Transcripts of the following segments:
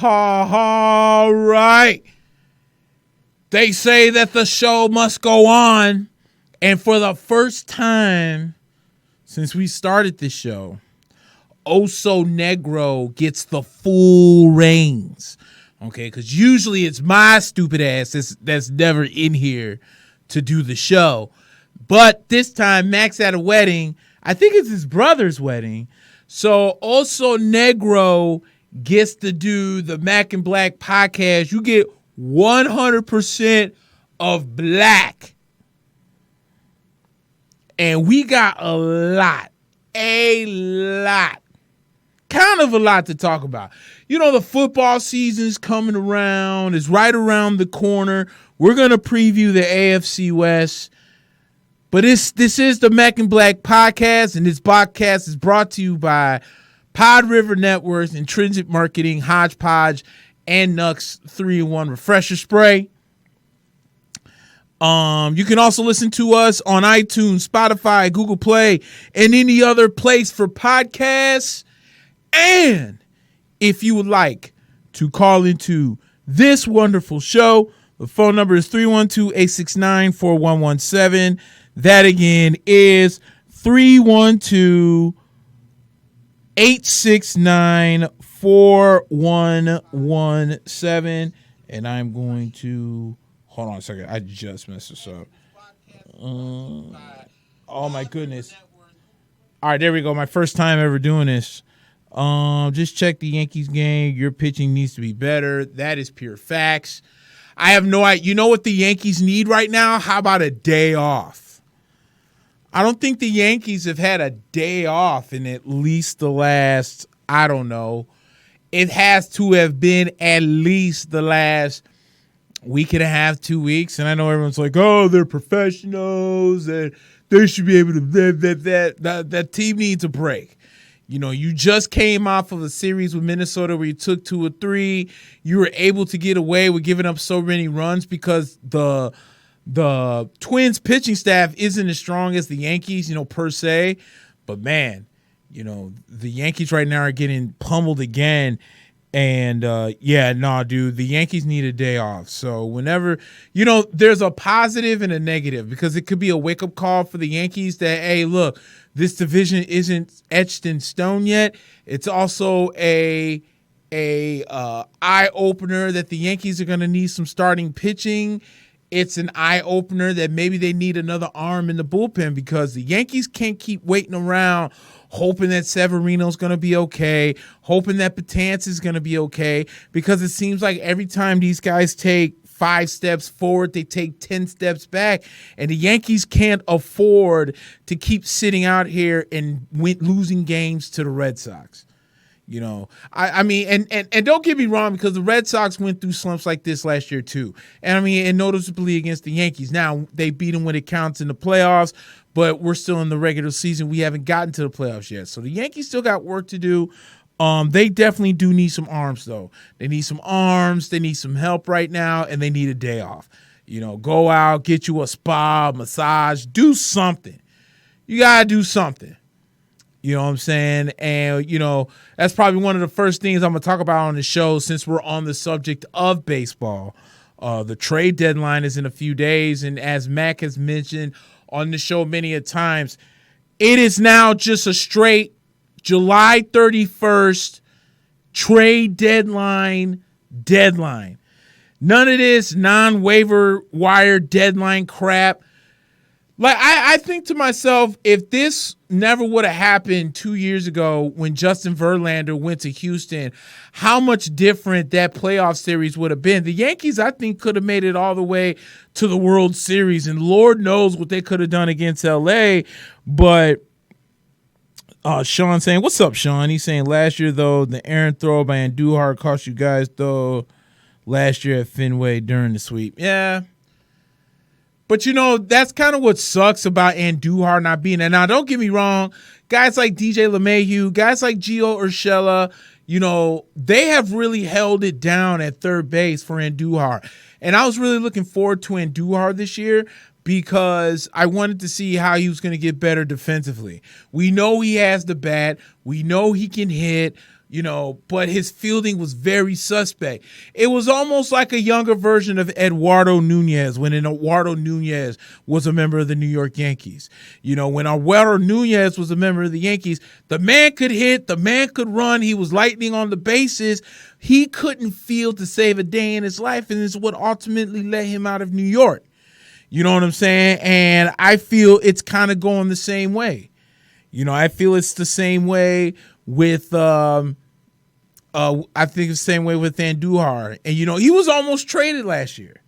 All right. They say that the show must go on. And for the first time since we started this show, Oso Negro gets the full reins. Okay, because usually it's my stupid ass that's never in here to do the show. But this time, Mack's at a wedding. I think it's his brother's wedding. So Oso Negro gets to do the Mack and Black podcast. You get 100% of black. And we got a lot, kind of a lot to talk about. You know, the football season's coming around. It's right around the corner. We're going to preview the AFC West. But this is the Mack and Black podcast, and this podcast is brought to you by Pod River Networks, Intrinsic Marketing, Hodgepodge, and Nux 3-in-1 Refresher Spray. You can also listen to us on iTunes, Spotify, Google Play, and any other place for podcasts. And if you would like to call into this wonderful show, the phone number is 312-869-4117. That again is 312-869-4117. And I'm going to hold on a second. I just messed this up. Oh my goodness. All right, there we go. My first time ever doing this. Just check the Yankees game. Your pitching needs to be better. That is pure facts. I have no idea. You know what the Yankees need right now? How about a day off? I don't think the Yankees have had a day off in at least the last, I don't know. It has to have been at least the last week and a half, 2 weeks. And I know everyone's like, oh, they're professionals and they should be able to, that team needs a break. You know, you just came off of a series with Minnesota where you took 2 or 3. You were able to get away with giving up so many runs because the Twins pitching staff isn't as strong as the Yankees, per se. But, man, the Yankees right now are getting pummeled again. And, dude, the Yankees need a day off. So whenever, there's a positive and a negative because it could be a wake-up call for the Yankees that, hey, look, this division isn't etched in stone yet. It's also a eye-opener that the Yankees are going to need some starting pitching. It's an eye-opener that maybe they need another arm in the bullpen because the Yankees can't keep waiting around hoping that Severino's going to be okay, hoping that Betances is going to be okay, because it seems like every time these guys take 5 steps forward, they take 10 steps back, and the Yankees can't afford to keep sitting out here and losing games to the Red Sox. I mean, and don't get me wrong, because the Red Sox went through slumps like this last year too. And I mean, and noticeably against the Yankees. Now, they beat them when it counts in the playoffs, but we're still in the regular season. We haven't gotten to the playoffs yet. So the Yankees still got work to do. They definitely do need some arms, though. They need some arms. They need some help right now, and they need a day off. Go out, get you a spa, massage, do something. You got to do something. You know what I'm saying? And, that's probably one of the first things I'm going to talk about on the show since we're on the subject of baseball. The trade deadline is in a few days, and as Mack has mentioned on the show many a times, it is now just a straight July 31st trade deadline. None of this non-waiver wire deadline crap. Like, I think to myself, if this never would have happened 2 years ago when Justin Verlander went to Houston, how much different that playoff series would have been. The Yankees, I think, could have made it all the way to the World Series, and Lord knows what they could have done against L.A., but Sean saying, what's up, Sean? He's saying last year, though, the errant throw by Andujar cost you guys, though, last year at Fenway during the sweep. Yeah. But, that's kind of what sucks about Andujar not being there. Now, don't get me wrong. Guys like DJ LeMahieu, guys like Gio Urshela, they have really held it down at third base for Andujar. And I was really looking forward to Andujar this year because I wanted to see how he was going to get better defensively. We know he has the bat. We know he can hit. but his fielding was very suspect. It was almost like a younger version of Eduardo Nunez when Eduardo Nunez was a member of the New York Yankees. When Eduardo Nunez was a member of the Yankees, the man could hit, the man could run, he was lightning on the bases. He couldn't field to save a day in his life, and it's what ultimately let him out of New York. You know what I'm saying? And I feel it's kind of going the same way. I feel it's the same way with I think it's the same way with Andujar. And, he was almost traded last year.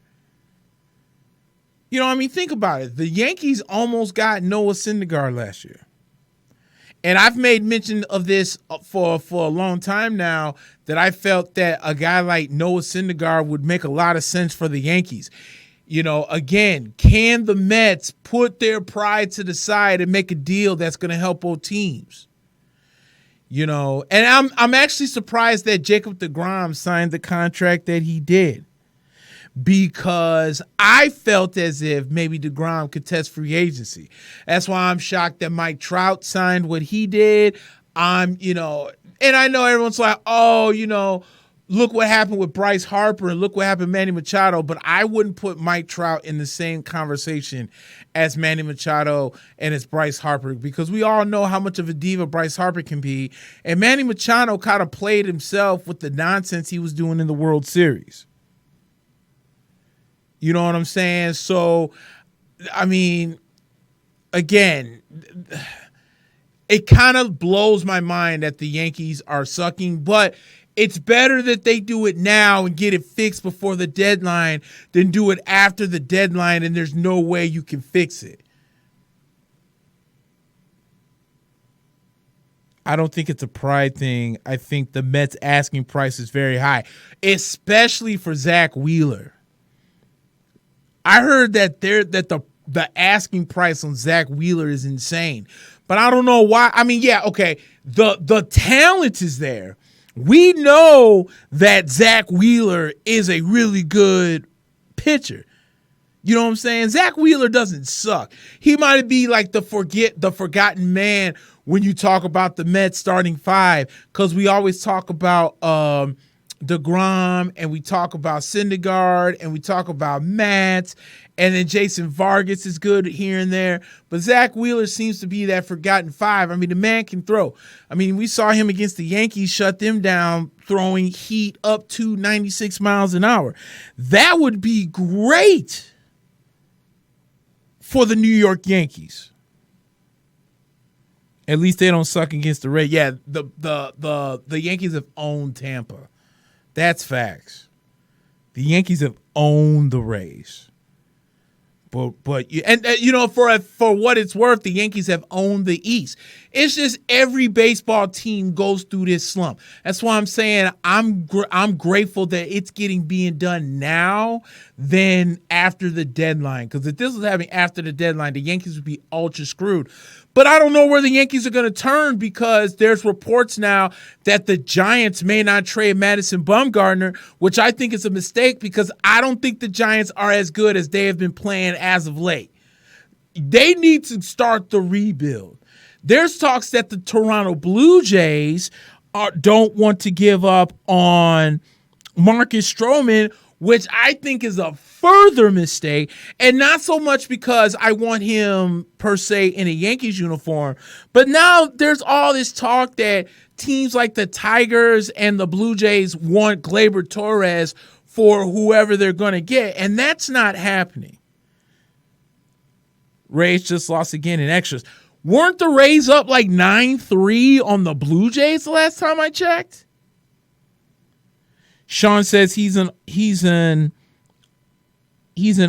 Think about it. The Yankees almost got Noah Syndergaard last year. And I've made mention of this for a long time now, that I felt that a guy like Noah Syndergaard would make a lot of sense for the Yankees. Again, can the Mets put their pride to the side and make a deal that's going to help both teams? And I'm actually surprised that Jacob deGrom signed the contract that he did, because I felt as if maybe deGrom could test free agency. That's why I'm shocked that Mike Trout signed what he did. And I know everyone's like, look what happened with Bryce Harper and look what happened with Manny Machado, but I wouldn't put Mike Trout in the same conversation as Manny Machado and as Bryce Harper, because we all know how much of a diva Bryce Harper can be. And Manny Machado kind of played himself with the nonsense he was doing in the World Series. You know what I'm saying? So, again, it kind of blows my mind that the Yankees are sucking, but it's better that they do it now and get it fixed before the deadline than do it after the deadline and there's no way you can fix it. I don't think it's a pride thing. I think the Mets asking price is very high, especially for Zach Wheeler. I heard that the asking price on Zach Wheeler is insane, but I don't know why. The talent is there. We know that Zach Wheeler is a really good pitcher. You know what I'm saying? Zach Wheeler doesn't suck. He might be like the forgotten man when you talk about the Mets starting five, because we always talk about deGrom, and we talk about Syndergaard, and we talk about Matz, and then Jason Vargas is good here and there. But Zach Wheeler seems to be that forgotten five. The man can throw. We saw him against the Yankees, shut them down, throwing heat up to 96 miles an hour. That would be great for the New York Yankees. At least they don't suck against the Rays. Yeah, the Yankees have owned Tampa. That's facts. The Yankees have owned the Rays. For what it's worth, the Yankees have owned the East. It's just every baseball team goes through this slump. That's why I'm saying I'm grateful that it's being done now than after the deadline. Because if this was happening after the deadline, the Yankees would be ultra screwed. But I don't know where the Yankees are going to turn, because there's reports now that the Giants may not trade Madison Bumgarner, which I think is a mistake, because I don't think the Giants are as good as they have been playing as of late. They need to start the rebuild. There's talks that the Toronto Blue Jays don't want to give up on Marcus Stroman, which I think is a further mistake, and not so much because I want him per se in a Yankees uniform, but now there's all this talk that teams like the Tigers and the Blue Jays want Gleyber Torres for whoever they're going to get, and that's not happening. Rays just lost again in extras. Weren't the Rays up like 9-3 on the Blue Jays the last time I checked? Sean says he's an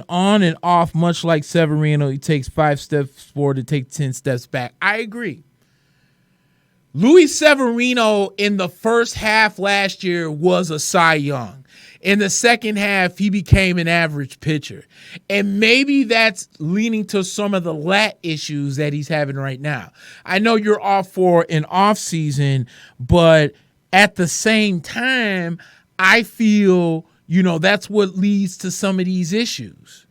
on and off, much like Severino. He takes 5 steps forward to take 10 steps back. I agree. Luis Severino in the first half last year was a Cy Young. In the second half, he became an average pitcher. And maybe that's leaning to some of the lat issues that he's having right now. I know you're off for an off season, but at the same time, I feel, that's what leads to some of these issues.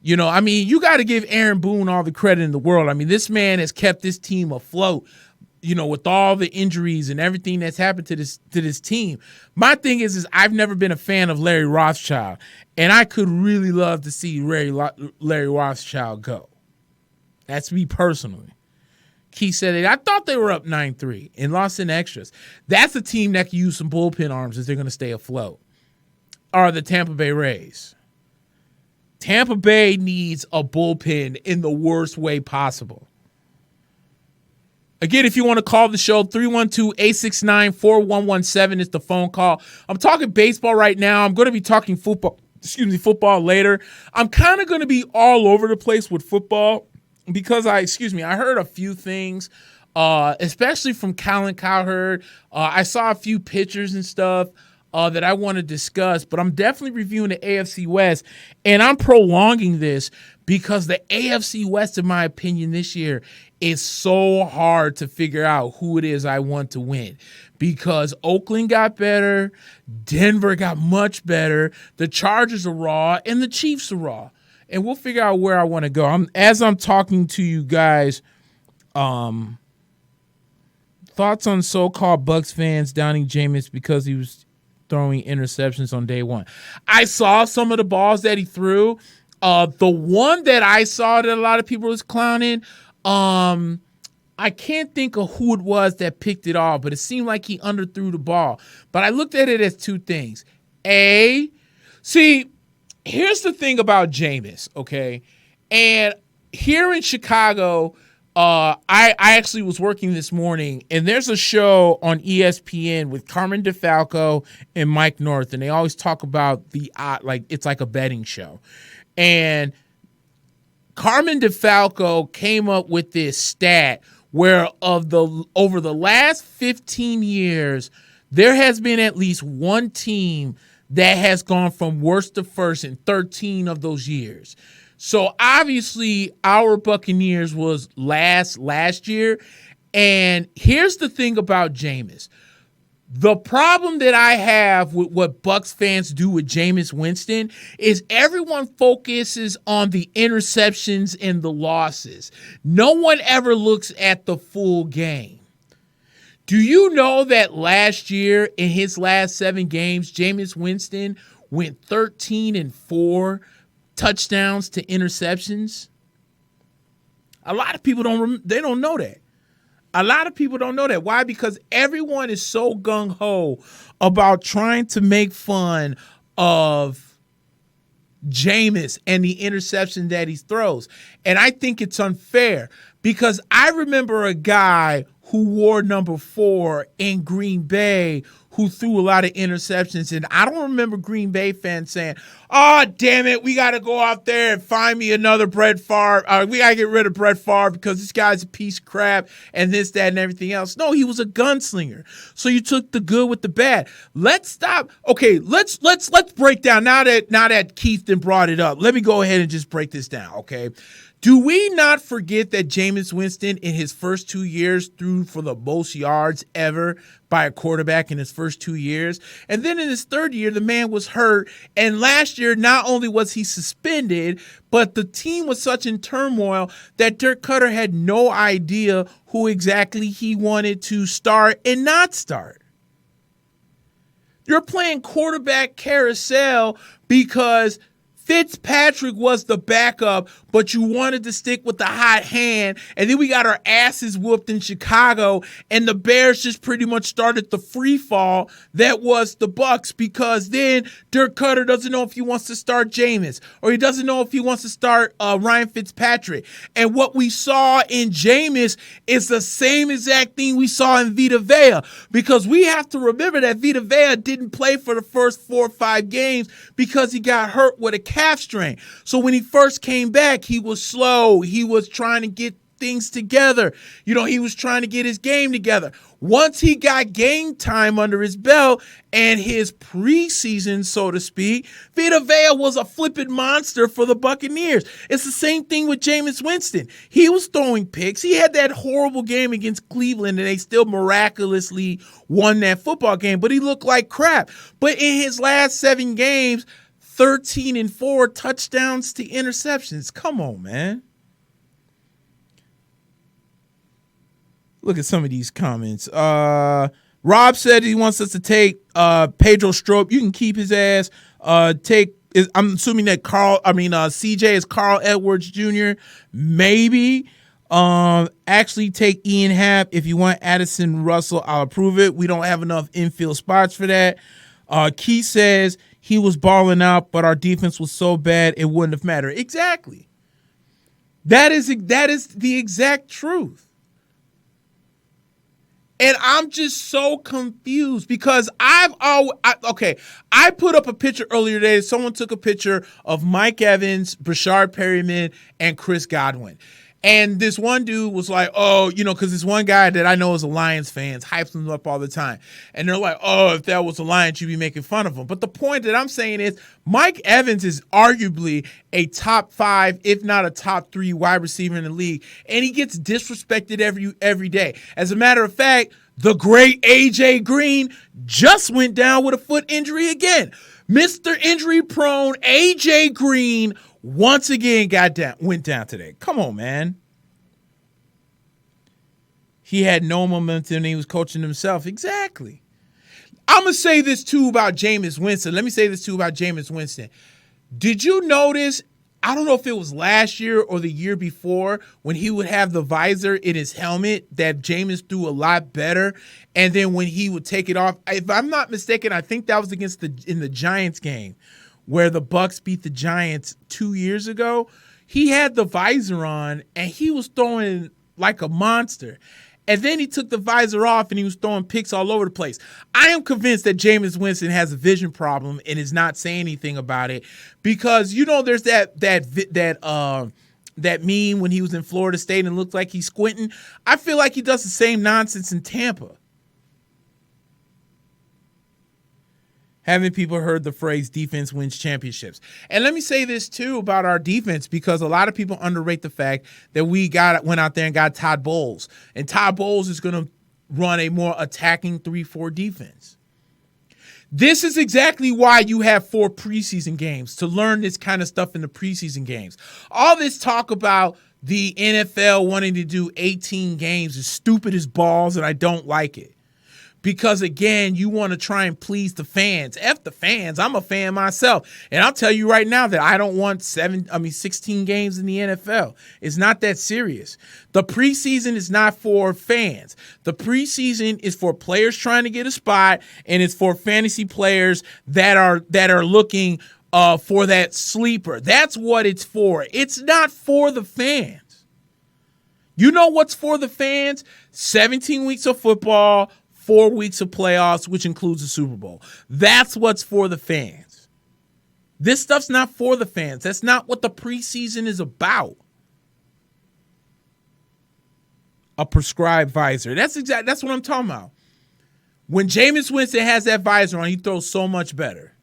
You got to give Aaron Boone all the credit in the world. This man has kept this team afloat, with all the injuries and everything that's happened to this team. My thing is I've never been a fan of Larry Rothschild, and I could really love to see Larry Rothschild go. That's me personally. Keith said it. I thought they were up 9-3 and lost in extras. That's a team that can use some bullpen arms if they're going to stay afloat. Are the Tampa Bay Rays. Tampa Bay needs a bullpen in the worst way possible. Again, if you want to call the show, 312-869-4117 is the phone call. I'm talking baseball right now. I'm going to be talking football later. I'm kind of going to be all over the place with football because I heard a few things, especially from Colin Cowherd. I saw a few pictures and stuff that I want to discuss, but I'm definitely reviewing the AFC West, and I'm prolonging this because the AFC West, in my opinion, this year is so hard to figure out who it is I want to win because Oakland got better, Denver got much better, the Chargers are raw, and the Chiefs are raw. And we'll figure out where I want to go. As I'm talking to you guys, thoughts on so-called Bucs fans downing Jameis because he was throwing interceptions on day one. I saw some of the balls that he threw. The one that I saw that a lot of people was clowning, I can't think of who it was that picked it off, but it seemed like he underthrew the ball. But I looked at it as two things. Here's the thing about Jameis, okay? And here in Chicago, I actually was working this morning, and there's a show on ESPN with Carmen DeFalco and Mike North, and they always talk about it's like a betting show. And Carmen DeFalco came up with this stat where over the last 15 years, there has been at least one team that has gone from worst to first in 13 of those years. So obviously our Buccaneers was last year. And here's the thing about Jameis. The problem that I have with what Bucs fans do with Jameis Winston is everyone focuses on the interceptions and the losses. No one ever looks at the full game. Do you know that last year in his last 7 games, Jameis Winston went 13-4 touchdowns to interceptions? A lot of people don't know that. A lot of people don't know that. Why? Because everyone is so gung-ho about trying to make fun of Jameis and the interception that he throws. And I think it's unfair because I remember a guy who wore number 4 in Green Bay who threw a lot of interceptions. And I don't remember Green Bay fans saying, oh, damn it, we got to go out there and find me another Brett Favre. We got to get rid of Brett Favre because this guy's a piece of crap and this, that, and everything else. No, he was a gunslinger. So you took the good with the bad. Let's stop. Okay, let's break down. Now that Keith then brought it up, let me go ahead and just break this down, okay? Do we not forget that Jameis Winston in his first 2 years threw for the most yards ever by a quarterback in his first 2 years? And then in his third year, the man was hurt. And last year, not only was he suspended, but the team was such in turmoil that Dirk Cutter had no idea who exactly he wanted to start and not start. You're playing quarterback carousel because Fitzpatrick was the backup, but you wanted to stick with the hot hand, and then we got our asses whooped in Chicago, and the Bears just pretty much started the free fall that was the Bucs because then Dirk Cutter doesn't know if he wants to start Jameis or he doesn't know if he wants to start Ryan Fitzpatrick. And what we saw in Jameis is the same exact thing we saw in Vita Vea because we have to remember that Vita Vea didn't play for the first 4 or 5 games because he got hurt with a calf strain. So when he first came back, he was slow. He was trying to get things together. He was trying to get his game together. Once he got game time under his belt and his preseason, so to speak, Vita Vea was a flipping monster for the Buccaneers. It's the same thing with Jameis Winston. He was throwing picks. He had that horrible game against Cleveland, and they still miraculously won that football game, but he looked like crap. But in his last 7 games, 13-4 touchdowns to interceptions. Come on, man. Look at some of these comments. Rob said he wants us to take Pedro Strop. You can keep his ass. I'm assuming that CJ is Carl Edwards Jr. Maybe. Actually take Ian Happ. If you want Addison Russell, I'll approve it. We don't have enough infield spots for that. Keith says he was balling out, but our defense was so bad it wouldn't have mattered. Exactly. That is the exact truth. And I'm just so confused because I put up a picture earlier today. Someone took a picture of Mike Evans, Brashard Perryman, and Chris Godwin. And this one dude was like, because this one guy that I know is a Lions fan hypes them up all the time. And they're like, if that was a Lions, you'd be making fun of him. But the point that I'm saying is Mike Evans is arguably a top 5, if not a top 3 wide receiver in the league. And he gets disrespected every day. As a matter of fact, the great A.J. Green just went down with a foot injury again. Mr. Injury Prone A.J. Green once again went down today. Come on, man. He had no momentum and he was coaching himself. Exactly. I'm going to say this too about Jameis Winston. Let me say this too about Jameis Winston. Did you notice, I don't know if it was last year or the year before, when he would have the visor in his helmet, that Jameis threw a lot better. And then when he would take it off, if I'm not mistaken, I think that was in the Giants game, where the Bucs beat the Giants 2 years ago. He had the visor on, and he was throwing like a monster. And then he took the visor off, and he was throwing picks all over the place. I am convinced that Jameis Winston has a vision problem and is not saying anything about it because, there's that meme when he was in Florida State and looked like he's squinting. I feel like he does the same nonsense in Tampa. Haven't people heard the phrase defense wins championships? And let me say this too about our defense, because a lot of people underrate the fact that we went out there and got Todd Bowles. And Todd Bowles is going to run a more attacking 3-4 defense. This is exactly why you have 4 preseason games, to learn this kind of stuff in the preseason games. All this talk about the NFL wanting to do 18 games is stupid as balls, and I don't like it. Because, again, you want to try and please the fans. F the fans. I'm a fan myself. And I'll tell you right now that I don't want 16 games in the NFL. It's not that serious. The preseason is not for fans. The preseason is for players trying to get a spot, and it's for fantasy players that are looking for that sleeper. That's what it's for. It's not for the fans. You know what's for the fans? 17 weeks of football, 4 weeks of playoffs, which includes the Super Bowl. That's what's for the fans. This stuff's not for the fans. That's not what the preseason is about. A prescribed visor. That's what I'm talking about. When Jameis Winston has that visor on, he throws so much better.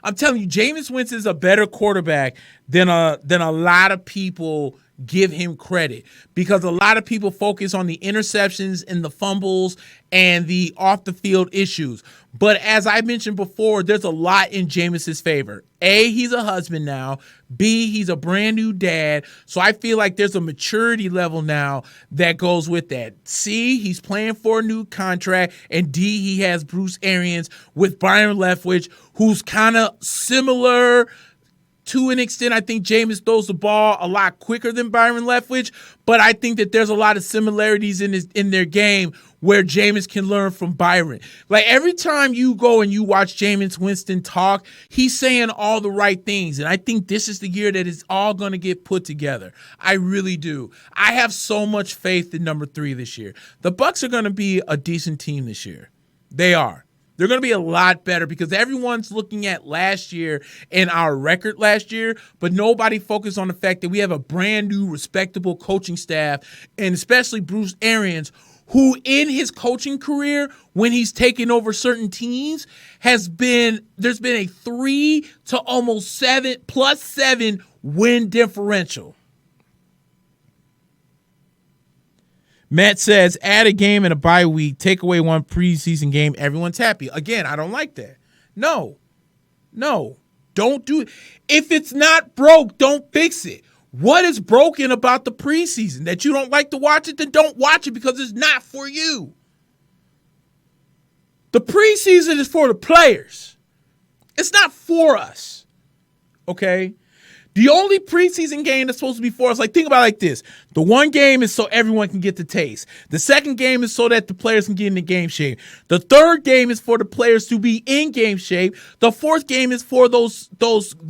I'm telling you, Jameis Winston is a better quarterback than a lot of people give him credit, because a lot of people focus on the interceptions and the fumbles and the off the field issues. But as I mentioned before, there's a lot in Jameis's favor. A, he's a husband now. B, he's a brand new dad. So I feel like there's a maturity level now that goes with that. C, he's playing for a new contract. And D, he has Bruce Arians with Byron Leftwich, who's kind of similar to an extent. I think Jameis throws the ball a lot quicker than Byron Leftwich, but I think that there's a lot of similarities in their game where Jameis can learn from Byron. Like, every time you go and you watch Jameis Winston talk, he's saying all the right things, and I think this is the year that it's all going to get put together. I really do. I have so much faith in number 3 this year. The Bucs are going to be a decent team this year. They are. They're going to be a lot better because everyone's looking at last year and our record last year, but nobody focused on the fact that we have a brand new, respectable coaching staff, and especially Bruce Arians, who in his coaching career, when he's taken over certain teams, there's been a 3 to almost 7+ win differential. Matt says, add a game and a bye week, take away one preseason game, everyone's happy. Again, I don't like that. No, don't do it. If it's not broke, don't fix it. What is broken about the preseason? That you don't like to watch it? Then don't watch it because it's not for you. The preseason is for the players. It's not for us. Okay? The only preseason game that's supposed to be for us, like think about it like this. The one game is so everyone can get the taste. The second game is so that the players can get into game shape. The third game is for the players to be in game shape. The fourth game is for those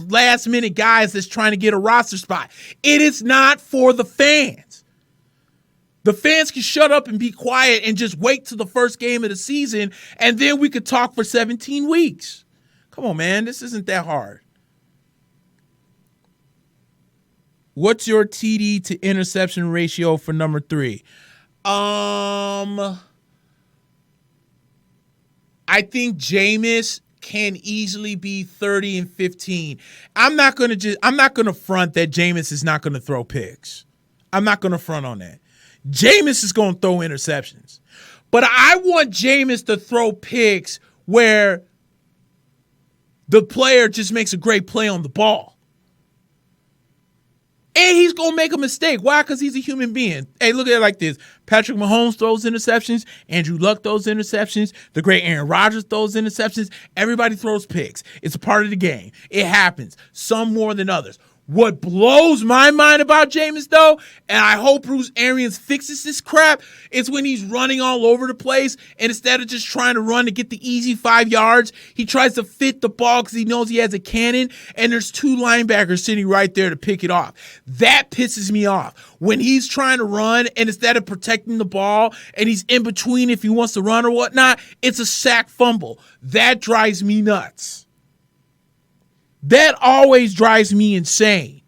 last minute guys that's trying to get a roster spot. It is not for the fans. The fans can shut up and be quiet and just wait till the first game of the season, and then we could talk for 17 weeks. Come on, man. This isn't that hard. What's your TD to interception ratio for number 3? I think Jameis can easily be 30 and 15. I'm not gonna front that Jameis is not gonna throw picks. I'm not gonna front on that. Jameis is gonna throw interceptions. But I want Jameis to throw picks where the player just makes a great play on the ball. And he's going to make a mistake. Why? Because he's a human being. Hey, look at it like this. Patrick Mahomes throws interceptions. Andrew Luck throws interceptions. The great Aaron Rodgers throws interceptions. Everybody throws picks. It's a part of the game. It happens. Some more than others. What blows my mind about Jameis, though, and I hope Bruce Arians fixes this crap, is when he's running all over the place, and instead of just trying to run to get the easy 5 yards, he tries to fit the ball because he knows he has a cannon, and there's 2 linebackers sitting right there to pick it off. That pisses me off. When he's trying to run, and instead of protecting the ball, and he's in between if he wants to run or whatnot, it's a sack fumble. That drives me nuts. That always drives me insane.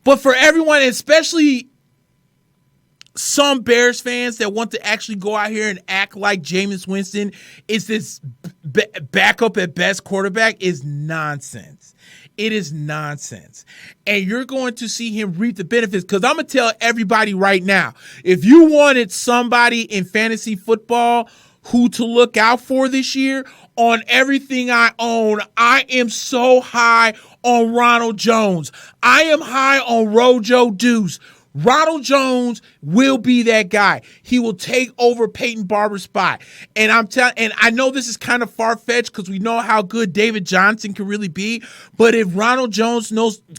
But for everyone, especially some Bears fans that want to actually go out here and act like Jameis Winston is this backup at best quarterback, is nonsense. It is nonsense. And you're going to see him reap the benefits, because I'm going to tell everybody right now, if you wanted somebody in fantasy football who to look out for this year, on everything I own, I am so high on Ronald Jones. I am high on Rojo Deuce. Ronald Jones will be that guy. He will take over Peyton Barber's spot. And and I know this is kind of far-fetched because we know how good David Johnson can really be, but if Ronald Jones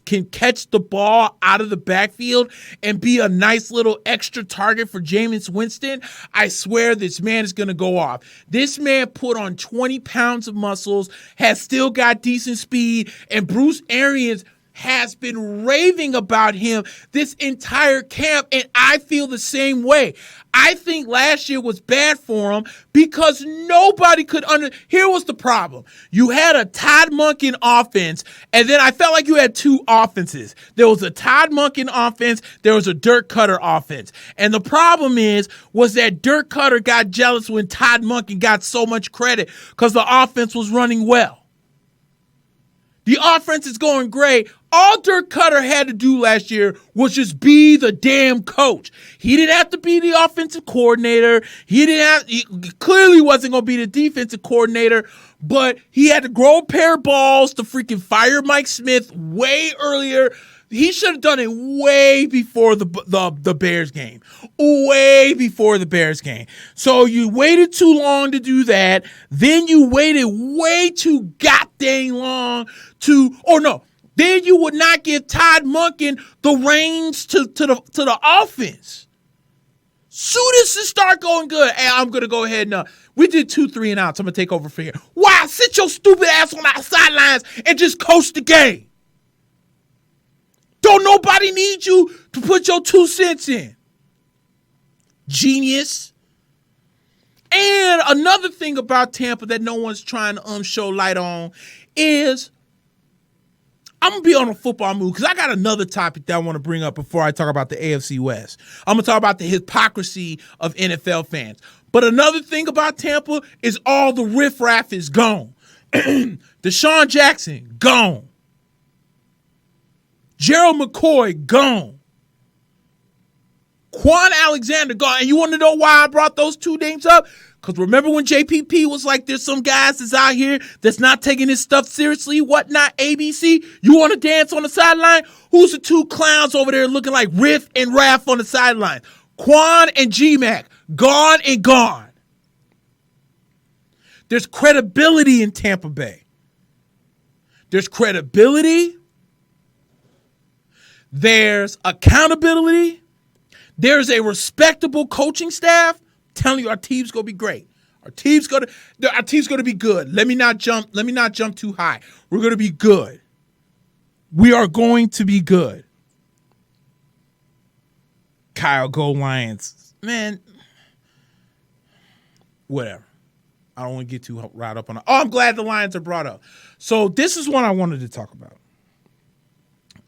can catch the ball out of the backfield and be a nice little extra target for Jameis Winston, I swear this man is going to go off. This man put on 20 pounds of muscles, has still got decent speed, and Bruce Arians has been raving about him this entire camp, and I feel the same way. I think last year was bad for him because nobody could Here was the problem. You had a Todd Monken offense, and then I felt like you had 2 offenses. There was a Todd Monken offense, there was a Dirk Cutter offense. And the problem was that Dirk Cutter got jealous when Todd Monken got so much credit because the offense was running well. The offense is going great. All Dirk Cutter had to do last year was just be the damn coach. He didn't have to be the offensive coordinator. He clearly wasn't going to be the defensive coordinator, but he had to grow a pair of balls to freaking fire Mike Smith way earlier. He should have done it way before the Bears game. Way before the Bears game. So you waited too long to do that. Then you waited way too goddamn long then you would not give Todd Monken the reins to the offense. Soon as it start going good, hey, I'm going to go ahead and we did 2 3-and-outs. I'm going to take over for here. Wow, sit your stupid ass on our sidelines and just coach the game. Don't nobody need you to put your 2 cents in. Genius. And another thing about Tampa that no one's trying to show light on is I'm going to be on a football move because I got another topic that I want to bring up before I talk about the AFC West. I'm going to talk about the hypocrisy of NFL fans. But another thing about Tampa is all the riffraff is gone. Deshaun Jackson, gone. Gerald McCoy, gone. Quan Alexander, gone. And you want to know why I brought those 2 names up? Because remember when JPP was like, there's some guys that's out here that's not taking his stuff seriously, whatnot, ABC? You want to dance on the sideline? Who's the two clowns over there looking like Riff and Raph on the sideline? Quan and G-Mac. Gone and gone. There's credibility in Tampa Bay. There's credibility. There's accountability. There's a respectable coaching staff. Telling you, our team's gonna be great. Our team's gonna be good. Let me not jump too high. We're gonna be good. We are going to be good. Kyle, go Lions. Man, whatever. I don't want to get too riled up on it. Oh, I'm glad the Lions are brought up. So this is one I wanted to talk about.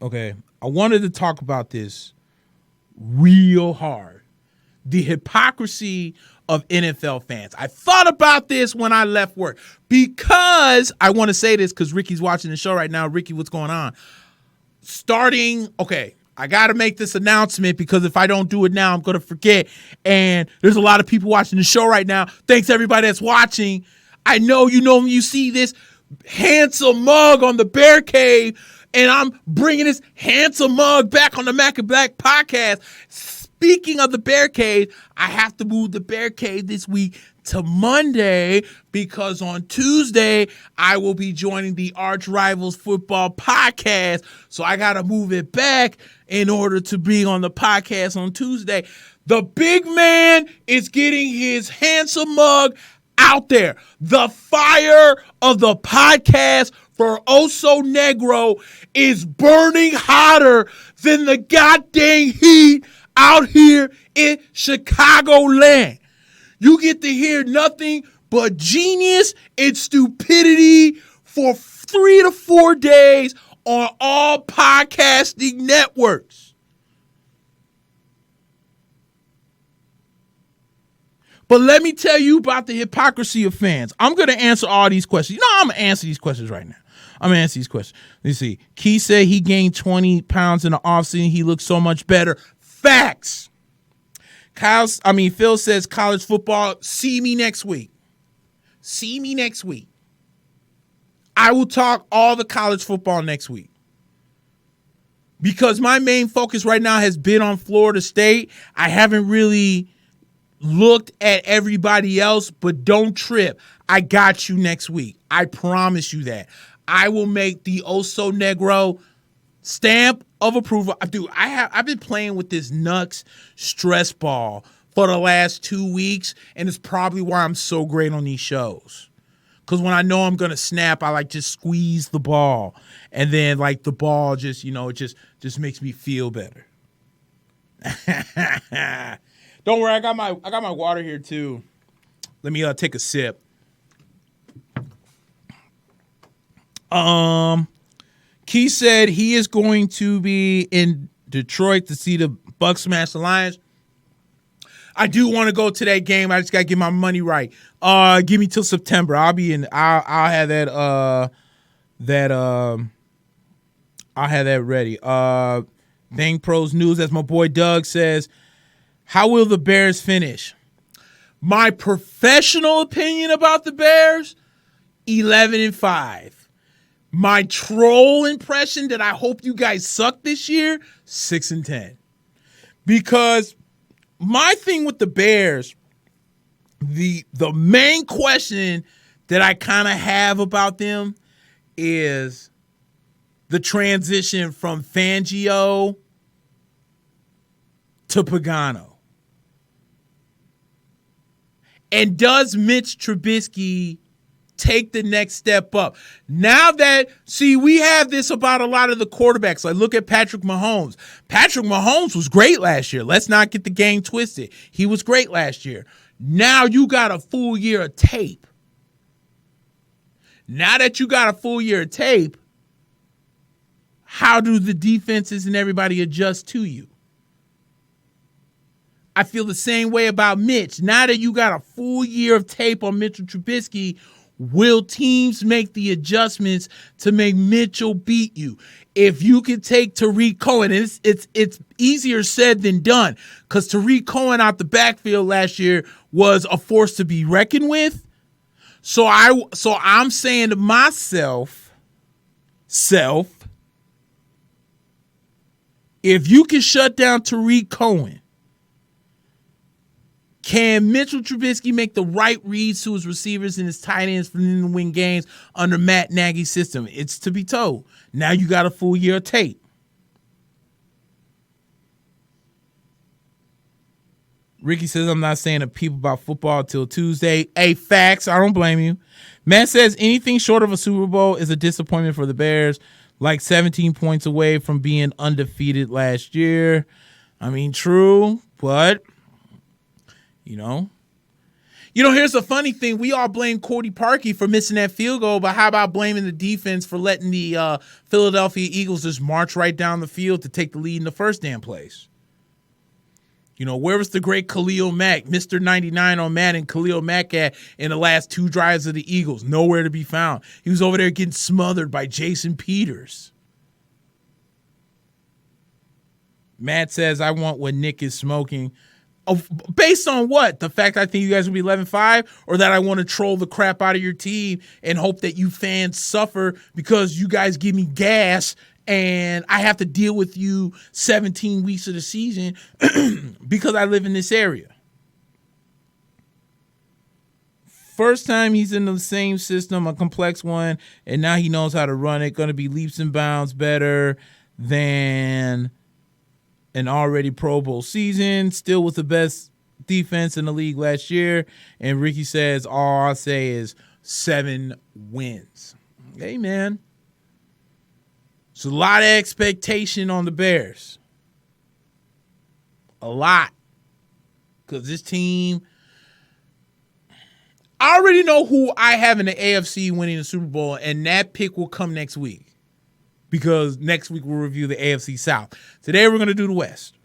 Okay. I wanted to talk about this real hard. The hypocrisy of NFL fans. I thought about this when I left work because I want to say this because Ricky's watching the show right now. Ricky, what's going on? I got to make this announcement because if I don't do it now, I'm going to forget. And there's a lot of people watching the show right now. Thanks everybody that's watching. I know when you see this handsome mug on the Bear Cave, and I'm bringing this handsome mug back on the Mack and Black podcast. Speaking of the Bear Cave, I have to move the Bear Cave this week to Monday because on Tuesday, I will be joining the Arch Rivals Football Podcast. So I got to move it back in order to be on the podcast on Tuesday. The big man is getting his handsome mug out there. The fire of the podcast for Oso Negro is burning hotter than the goddamn heat out here in Chicagoland. You get to hear nothing but genius and stupidity for 3 to 4 days on all podcasting networks. But let me tell you about the hypocrisy of fans. I'm going to answer all these questions. I'm going to answer these questions right now. I'm going to answer these questions. Let's see. Key said he gained 20 pounds in the offseason. He looks so much better. Facts. Phil says college football. See me next week. I will talk all the college football next week. Because my main focus right now has been on Florida State. I haven't really looked at everybody else, but don't trip. I got you next week. I promise you that. I will make the Oso Negro stamp of approval. Dude, I've been playing with this Nux stress ball for the last 2 weeks, and it's probably why I'm so great on these shows. Because when I know I'm going to snap, I just squeeze the ball. And then the ball just, it just makes me feel better. Don't worry, I got my water here too. Let me take a sip. Key said he is going to be in Detroit to see the Bucs smash the Lions. I do want to go to that game. I just got to get my money right. Give me till September. I'll be in. I'll have that. I'll have that ready. Bang Pros News, as my boy Doug says, how will the Bears finish? My professional opinion about the Bears, 11-5. My troll impression that I hope you guys suck this year, 6-10. Because my thing with the Bears, the main question that I kind of have about them is the transition from Fangio to Pagano. And does Mitch Trubisky take the next step up? Now that, we have this about a lot of the quarterbacks. Look at Patrick Mahomes. Patrick Mahomes was great last year. Let's not get the game twisted. He was great last year. Now you got a full year of tape. Now that you got a full year of tape, how do the defenses and everybody adjust to you? I feel the same way about Mitch. Now that you got a full year of tape on Mitchell Trubisky, Will teams make the adjustments to make Mitchell beat you? If you can take Tariq Cohen, it's easier said than done, because Tariq Cohen out the backfield last year was a force to be reckoned with. So I'm saying to myself, if you can shut down Tariq Cohen, can Mitchell Trubisky make the right reads to his receivers and his tight ends for them to win games under Matt Nagy's system? It's to be told. Now you got a full year of tape. Ricky says, I'm not saying a peep about football till Tuesday. Hey, facts. I don't blame you. Matt says anything short of a Super Bowl is a disappointment for the Bears, like 17 points away from being undefeated last year. I mean, true, but... here's the funny thing. We all blame Cody Parkey for missing that field goal, but how about blaming the defense for letting the Philadelphia Eagles just march right down the field to take the lead in the first damn place? Where was the great Khalil Mack, Mr. 99 on Madden, Khalil Mack at in the last two drives of the Eagles? Nowhere to be found. He was over there getting smothered by Jason Peters. Matt says, I want what Nick is smoking. Oh, based on what? The fact I think you guys will be 11-5, or that I want to troll the crap out of your team and hope that you fans suffer because you guys give me gas and I have to deal with you 17 weeks of the season because I live in this area. First time he's in the same system, a complex one, and now he knows how to run it. Going to be leaps and bounds better than an already Pro Bowl season, still with the best defense in the league last year. And Ricky says, all I say is 7 wins. Hey, man. It's a lot of expectation on the Bears. A lot. Because this team, I already know who I have in the AFC winning the Super Bowl, and that pick will come next week. Because next week we'll review the AFC South. Today we're going to do the West.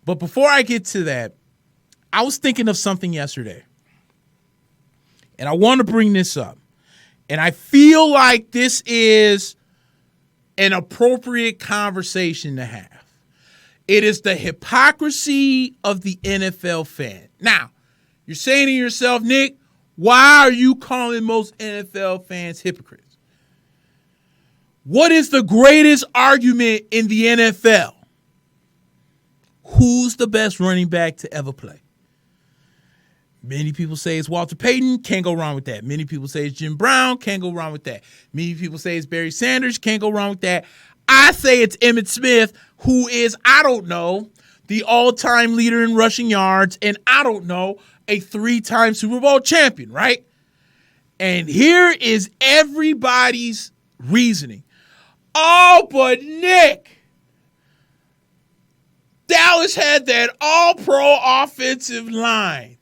But before I get to that, I was thinking of something yesterday. And I want to bring this up. And I feel like this is an appropriate conversation to have. It is the hypocrisy of the NFL fan. Now, you're saying to yourself, Nick, why are you calling most NFL fans hypocrites? What is the greatest argument in the NFL? Who's the best running back to ever play? Many people say it's Walter Payton. Can't go wrong with that. Many people say it's Jim Brown. Can't go wrong with that. Many people say it's Barry Sanders. Can't go wrong with that. I say it's Emmitt Smith, who is, I don't know, the all-time leader in rushing yards, and I don't know, a 3-time Super Bowl champion, right? And here is everybody's reasoning. Oh, but Nick, Dallas had that all-pro offensive line.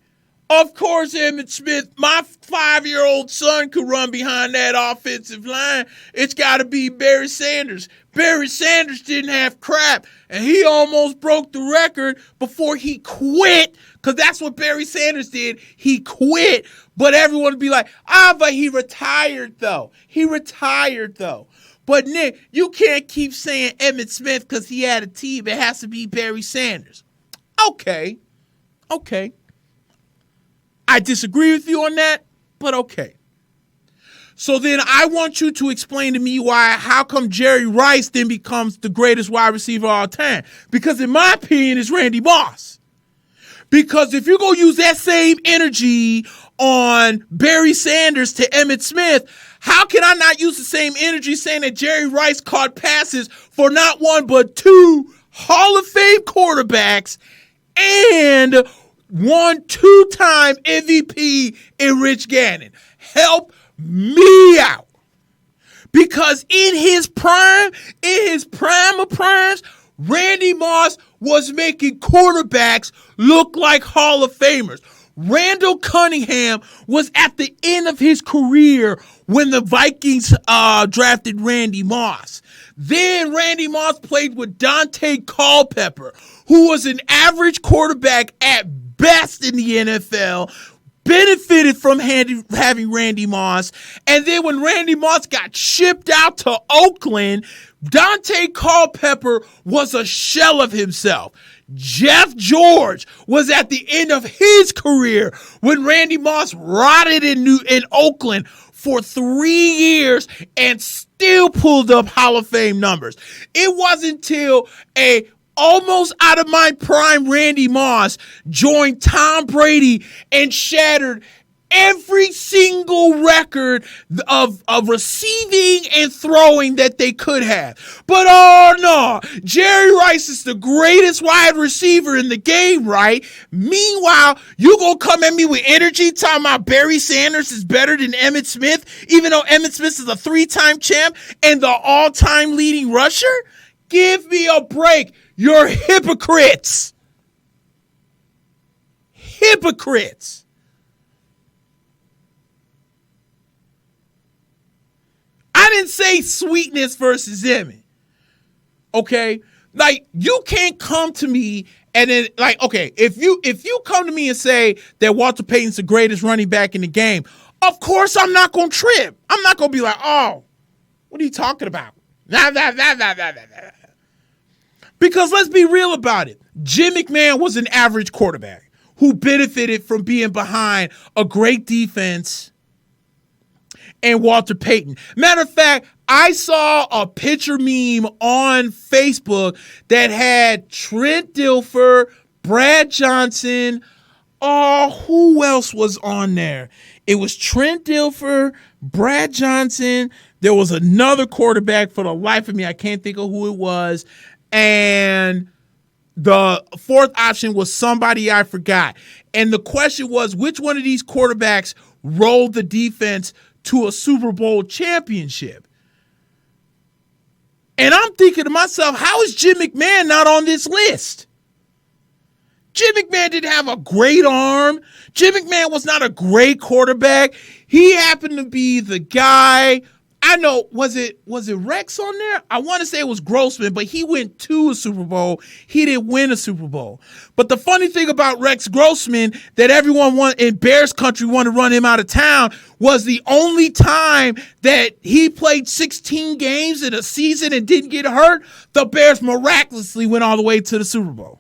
Of course, Emmitt Smith, my 5-year-old son could run behind that offensive line. It's got to be Barry Sanders. Barry Sanders didn't have crap, and he almost broke the record before he quit, because that's what Barry Sanders did. He quit, but everyone would be like, but he retired, though. But, Nick, you can't keep saying Emmitt Smith because he had a team. It has to be Barry Sanders. Okay. I disagree with you on that, but okay. So then I want you to explain to me how come Jerry Rice then becomes the greatest wide receiver of all time? Because in my opinion, it's Randy Moss. Because if you're going to use that same energy on Barry Sanders to Emmitt Smith, how can I not use the same energy saying that Jerry Rice caught passes for not one but 2 Hall of Fame quarterbacks and won 2-time MVP in Rich Gannon? Help me out. Because in his prime of primes, Randy Moss was making quarterbacks look like Hall of Famers. Randall Cunningham was at the end of his career when the Vikings drafted Randy Moss. Then Randy Moss played with Dante Culpepper, who was an average quarterback at best in the NFL, benefited from having Randy Moss. And then when Randy Moss got shipped out to Oakland, Dante Culpepper was a shell of himself. Jeff George was at the end of his career when Randy Moss rotted in Oakland for 3 years and still pulled up Hall of Fame numbers. It wasn't until a almost out of my prime Randy Moss joined Tom Brady and shattered every single record of receiving and throwing that they could have. But oh no, Jerry Rice is the greatest wide receiver in the game, right? Meanwhile, you gonna come at me with energy talking about Barry Sanders is better than Emmitt Smith, even though Emmitt Smith is a 3-time champ and the all-time leading rusher? Give me a break. You're hypocrites. Hypocrites. I didn't say Sweetness versus Emmett. Okay? Like, you can't come to me and then, like, okay, if you come to me and say that Walter Payton's the greatest running back in the game, of course I'm not going to trip. I'm not going to be like, oh, what are you talking about? Because let's be real about it. Jim McMahon was an average quarterback who benefited from being behind a great defense and Walter Payton. Matter of fact, I saw a picture meme on Facebook that had Trent Dilfer, Brad Johnson. Oh, who else was on there? It was Trent Dilfer, Brad Johnson. There was another quarterback, for the life of me, I can't think of who it was. And the fourth option was somebody I forgot. And the question was, which one of these quarterbacks rolled the defense to a Super Bowl championship? And I'm thinking to myself, how is Jim McMahon not on this list? Jim McMahon didn't have a great arm. Jim McMahon was not a great quarterback. He happened to be the guy. I know, was it Rex on there? I want to say it was Grossman, but he went to a Super Bowl. He didn't win a Super Bowl. But the funny thing about Rex Grossman that everyone in Bears country wanted to run him out of town was the only time that he played 16 games in a season and didn't get hurt, the Bears miraculously went all the way to the Super Bowl.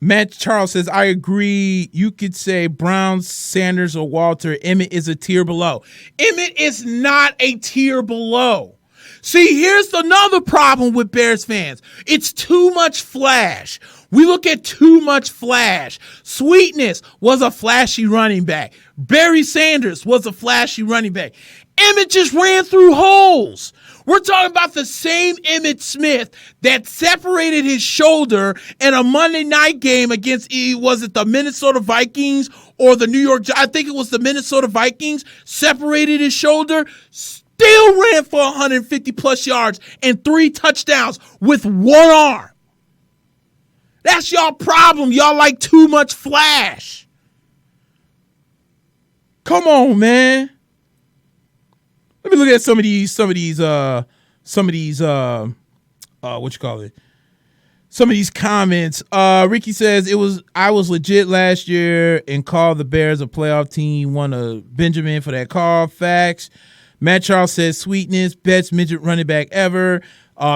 Matt Charles says, I agree. You could say Brown, Sanders, or Walter. Emmett is a tier below. Emmett is not a tier below. See, here's another problem with Bears fans. It's too much flash. We look at too much flash. Sweetness was a flashy running back. Barry Sanders was a flashy running back. Emmett just ran through holes. We're talking about the same Emmitt Smith that separated his shoulder in a Monday night game against, was it the Minnesota Vikings or the New York, I think it was the Minnesota Vikings, separated his shoulder, still ran for 150 plus yards and 3 touchdowns with one arm. That's y'all problem. Y'all like too much flash. Come on, man. Let me look at some of these comments. Ricky says I was legit last year and called the Bears a playoff team, won a Benjamin for that call. Facts. Matt Charles says Sweetness, best midget running back ever.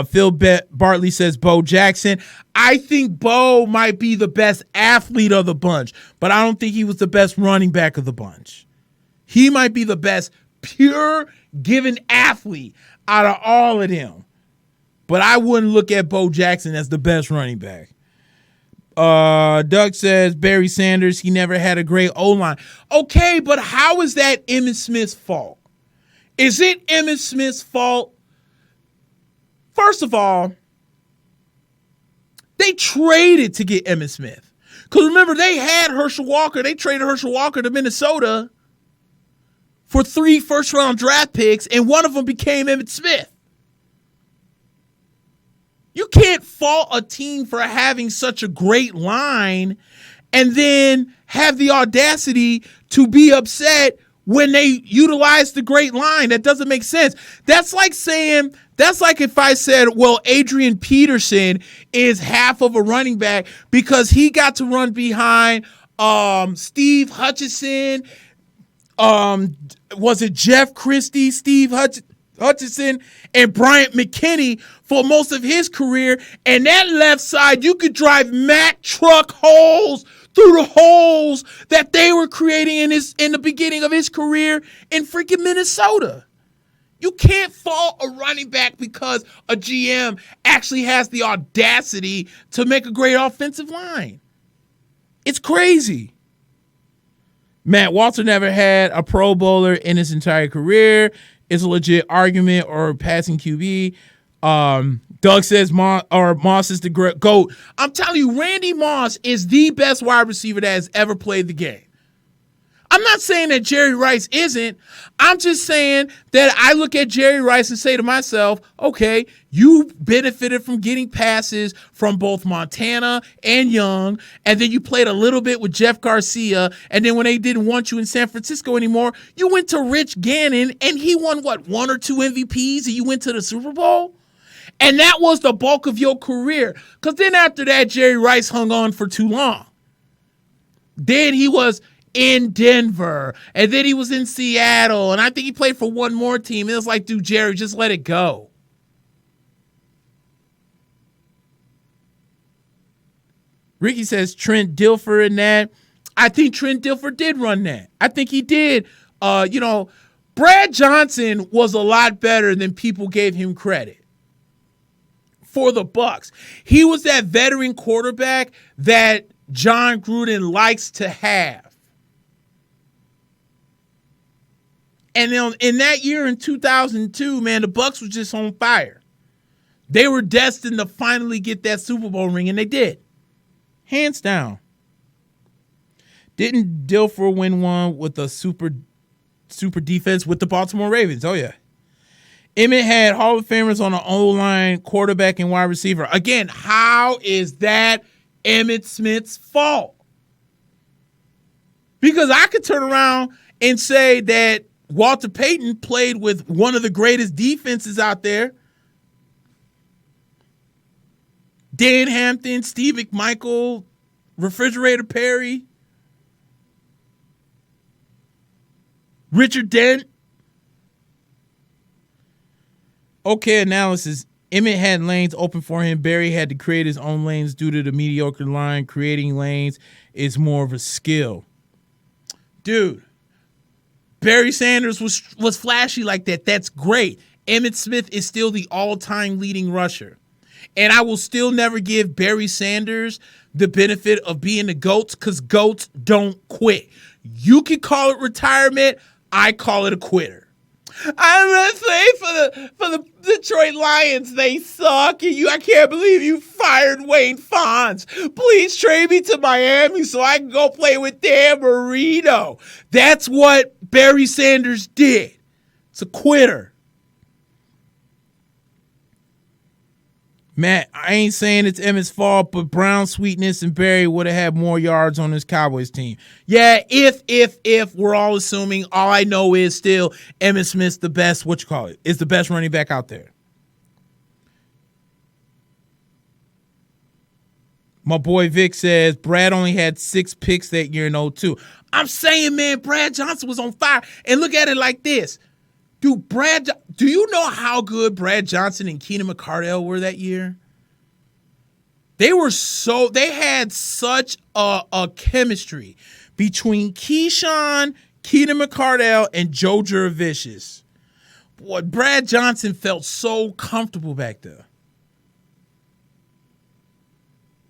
Phil Bartley says Bo Jackson. I think Bo might be the best athlete of the bunch, but I don't think he was the best running back of the bunch. He might be the best pure given athlete out of all of them. But I wouldn't look at Bo Jackson as the best running back. Doug says Barry Sanders, he never had a great O-line. Okay, but how is that Emmitt Smith's fault? Is it Emmitt Smith's fault? First of all, they traded to get Emmitt Smith. Because remember, they had Herschel Walker. They traded Herschel Walker to Minnesota for 3 first-round draft picks, and one of them became Emmitt Smith. You can't fault a team for having such a great line and then have the audacity to be upset when they utilize the great line. That doesn't make sense. That's like if I said, well, Adrian Peterson is half of a running back because he got to run behind Steve Hutchinson. Was it Jeff Christie, Steve Hutchinson, and Bryant McKinney for most of his career? And that left side, you could drive Mack truck holes through the holes that they were creating in the beginning of his career in freaking Minnesota. You can't fault a running back because a GM actually has the audacity to make a great offensive line. It's crazy. Matt Walter never had a Pro Bowler in his entire career. It's a legit argument or passing QB. Doug says Moss is the GOAT. I'm telling you, Randy Moss is the best wide receiver that has ever played the game. I'm not saying that Jerry Rice isn't. I'm just saying that I look at Jerry Rice and say to myself, okay, you benefited from getting passes from both Montana and Young, and then you played a little bit with Jeff Garcia, and then when they didn't want you in San Francisco anymore, you went to Rich Gannon, and he won, one or two MVPs, and you went to the Super Bowl? And that was the bulk of your career. Because then after that, Jerry Rice hung on for too long. Then he was in Denver, and then he was in Seattle, and I think he played for one more team. It was like, dude, Jerry, just let it go. Ricky says Trent Dilfer in that. I think Trent Dilfer did run that. I think he did. Brad Johnson was a lot better than people gave him credit for the Bucs. He was that veteran quarterback that John Gruden likes to have. And then in that year in 2002, man, the Bucs was just on fire. They were destined to finally get that Super Bowl ring, and they did. Hands down. Didn't Dilfer win one with a super defense with the Baltimore Ravens? Oh, yeah. Emmett had Hall of Famers on the O-line, quarterback, and wide receiver. Again, how is that Emmitt Smith's fault? Because I could turn around and say that Walter Payton played with one of the greatest defenses out there. Dan Hampton, Steve McMichael, Refrigerator Perry, Richard Dent. Okay analysis. Emmett had lanes open for him. Barry had to create his own lanes due to the mediocre line. Creating lanes is more of a skill. Dude, Barry Sanders was flashy like that. That's great. Emmitt Smith is still the all-time leading rusher. And I will still never give Barry Sanders the benefit of being the GOAT because GOATs don't quit. You can call it retirement. I call it a quitter. I'm gonna say for the Detroit Lions, they suck. And I can't believe you fired Wayne Fonz. Please trade me to Miami so I can go play with Dan Marino. That's what Barry Sanders did. It's a quitter. Matt, I ain't saying it's Emmett's fault, but Brown, Sweetness, and Barry would have had more yards on this Cowboys team. Yeah, if we're all assuming, all I know is still Emmitt Smith's the best, is the best running back out there. My boy Vic says Brad only had 6 picks that year in 2002. I'm saying, man, Brad Johnson was on fire. And look at it like this. Dude, do you know how good Brad Johnson and Keenan McCardell were that year? They had such a chemistry between Keyshawn, Keenan McCardell, and Joe Jurevicius. Boy, Brad Johnson felt so comfortable back there.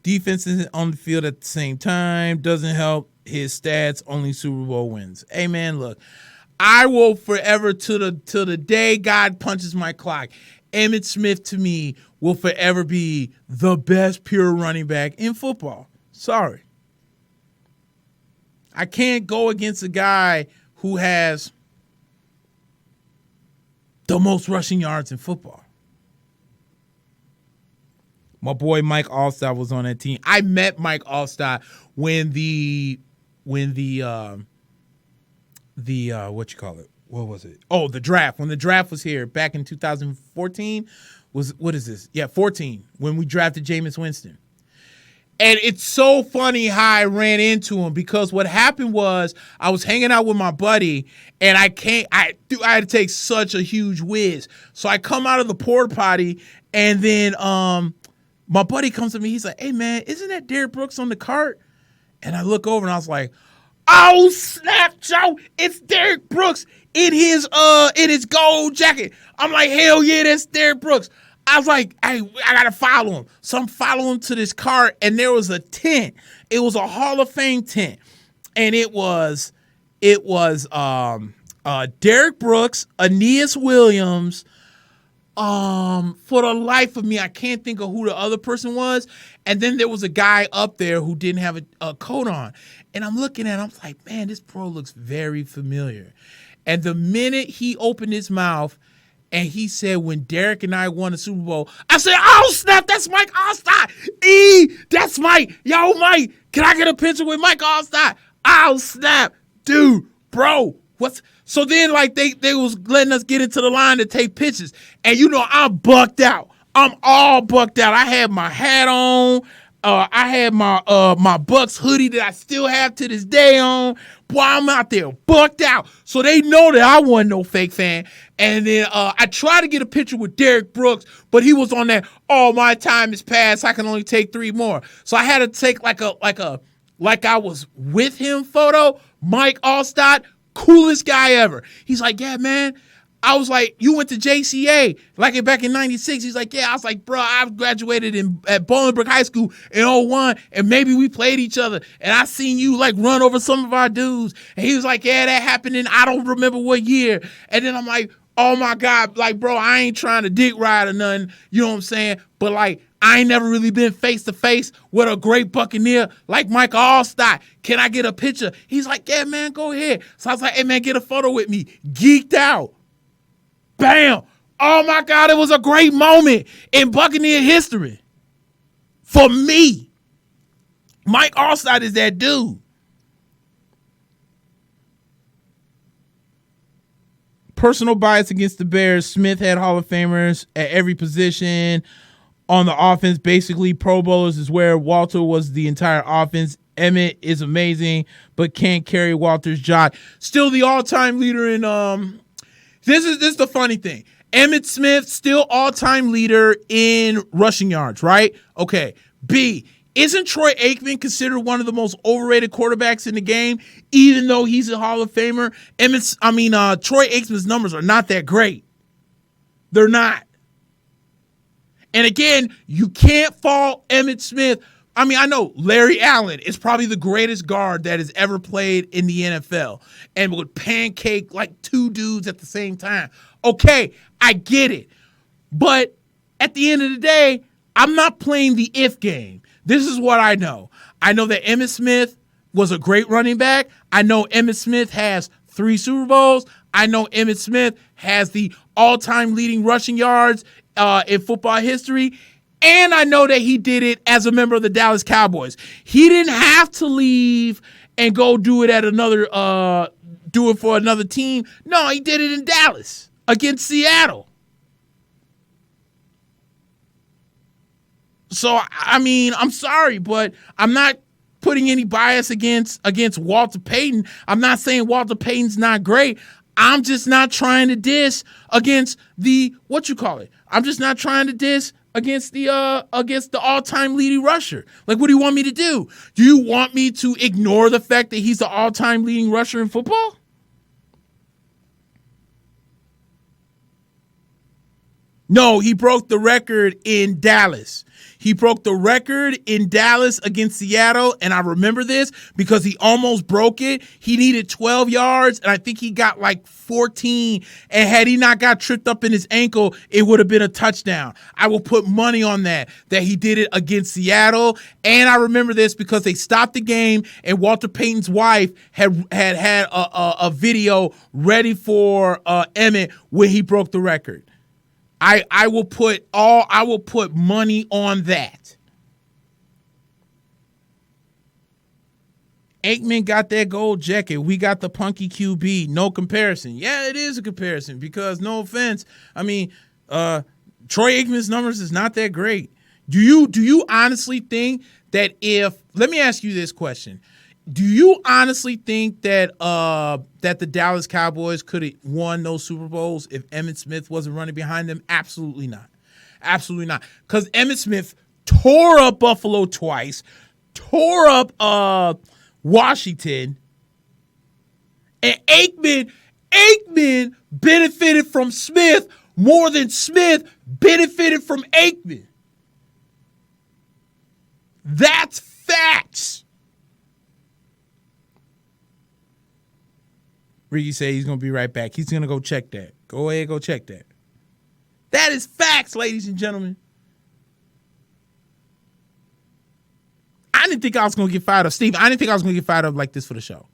Defense isn't on the field at the same time. Doesn't help his stats, only Super Bowl wins. Hey, man, look. I will forever, till the day God punches my clock, Emmitt Smith to me will forever be the best pure running back in football. Sorry. I can't go against a guy who has the most rushing yards in football. My boy Mike Allstott was on that team. I met Mike Allstott when the what you call it? What was it? Oh, the draft. When the draft was here back in 2014, what is this? Yeah, 14, when we drafted Jameis Winston. And it's so funny how I ran into him, because what happened was I was hanging out with my buddy and I had to take such a huge whiz. So I come out of the porta potty and then my buddy comes to me. He's like, "Hey man, isn't that Derrick Brooks on the cart?" And I look over and I was like, "Oh snap, Joe, it's Derrick Brooks in his gold jacket." I'm like, "Hell yeah, that's Derrick Brooks." I was like, "Hey, I gotta follow him." So I'm following him to this cart, and there was a tent. It was a Hall of Fame tent, and it was Derrick Brooks, Aeneas Williams. For the life of me, I can't think of who the other person was. And then there was a guy up there who didn't have a coat on. And I'm looking at him, I'm like, "Man, this bro looks very familiar." And the minute he opened his mouth and he said, "When Derek and I won the Super Bowl," I said, "Oh snap, that's Mike Allstott. That's Mike. Yo, Mike, can I get a picture with Mike Allstott?" Oh snap, dude, bro. So then, like, they was letting us get into the line to take pictures. And I'm bucked out. I'm all bucked out. I had my hat on. I had my Bucks hoodie that I still have to this day on. Boy, I'm out there bucked out. So they know that I wasn't no fake fan. And then I tried to get a picture with Derrick Brooks, but he was on that, "Oh, my time is past. I can only take 3 more." So I had to take like I was with him photo. Mike Allstott, coolest guy ever. He's like, "Yeah, man." I was like, "You went to JCA like back in '96?" He's like, "Yeah." I was like, "Bro, I graduated at Bolingbrook High School in '01, and maybe we played each other, and I seen you like run over some of our dudes." And he was like, "Yeah, that happened in I don't remember what year." And then I'm like, "Oh my God, like, bro, I ain't trying to dick ride or nothing, you know what I'm saying? But like, I ain't never really been face to face with a great Buccaneer like Mike Allstott. Can I get a picture?" He's like, "Yeah, man, go ahead." So I was like, "Hey man, get a photo with me." Geeked out. Bam. Oh my God, it was a great moment in Buccaneer history. For me, Mike Allstott is that dude. Personal bias against the Bears. Smith had Hall of Famers at every position on the offense. Basically, Pro Bowlers is where Walter was the entire offense. Emmett is amazing, but can't carry Walter's jock. Still the all-time leader in This is the funny thing. Emmitt Smith, still all-time leader in rushing yards, right? Okay. B, isn't Troy Aikman considered one of the most overrated quarterbacks in the game, even though he's a Hall of Famer? Troy Aikman's numbers are not that great. They're not. And again, you can't fault Emmitt Smith. I know Larry Allen is probably the greatest guard that has ever played in the NFL and would pancake like 2 dudes at the same time. Okay, I get it. But at the end of the day, I'm not playing the if game. This is what I know. I know that Emmitt Smith was a great running back. I know Emmitt Smith has 3 Super Bowls. I know Emmitt Smith has the all-time leading rushing yards in football history. And I know that he did it as a member of the Dallas Cowboys. He didn't have to leave and go do it for another team. No, he did it in Dallas against Seattle. So, I'm sorry, but I'm not putting any bias against Walter Payton. I'm not saying Walter Payton's not great. I'm just not trying to diss against I'm just not trying to diss against the all-time leading rusher. Like, what do you want me to do? Do you want me to ignore the fact that he's the all-time leading rusher in football? No, he broke the record in Dallas. He broke the record in Dallas against Seattle, and I remember this because he almost broke it. He needed 12 yards, and I think he got like 14, and had he not got tripped up in his ankle, it would have been a touchdown. I will put money on that he did it against Seattle, and I remember this because they stopped the game, and Walter Payton's wife had a video ready for Emmett when he broke the record. I will put money on that. Aikman got that gold jacket. We got the punky QB. No comparison. Yeah, it is a comparison because, no offense, I mean, Troy Aikman's numbers is not that great. Do you honestly think that let me ask you this question. Do you honestly think that that the Dallas Cowboys could have won those Super Bowls if Emmitt Smith wasn't running behind them? Absolutely not. Absolutely not. Because Emmitt Smith tore up Buffalo twice, tore up Washington, and Aikman benefited from Smith more than Smith benefited from Aikman. That's facts. Ricky said he's going to be right back. He's going to go check that. Go ahead, go check that. That is facts, ladies and gentlemen. I didn't think I was going to get fired up. Steve, I didn't think I was going to get fired up like this for the show.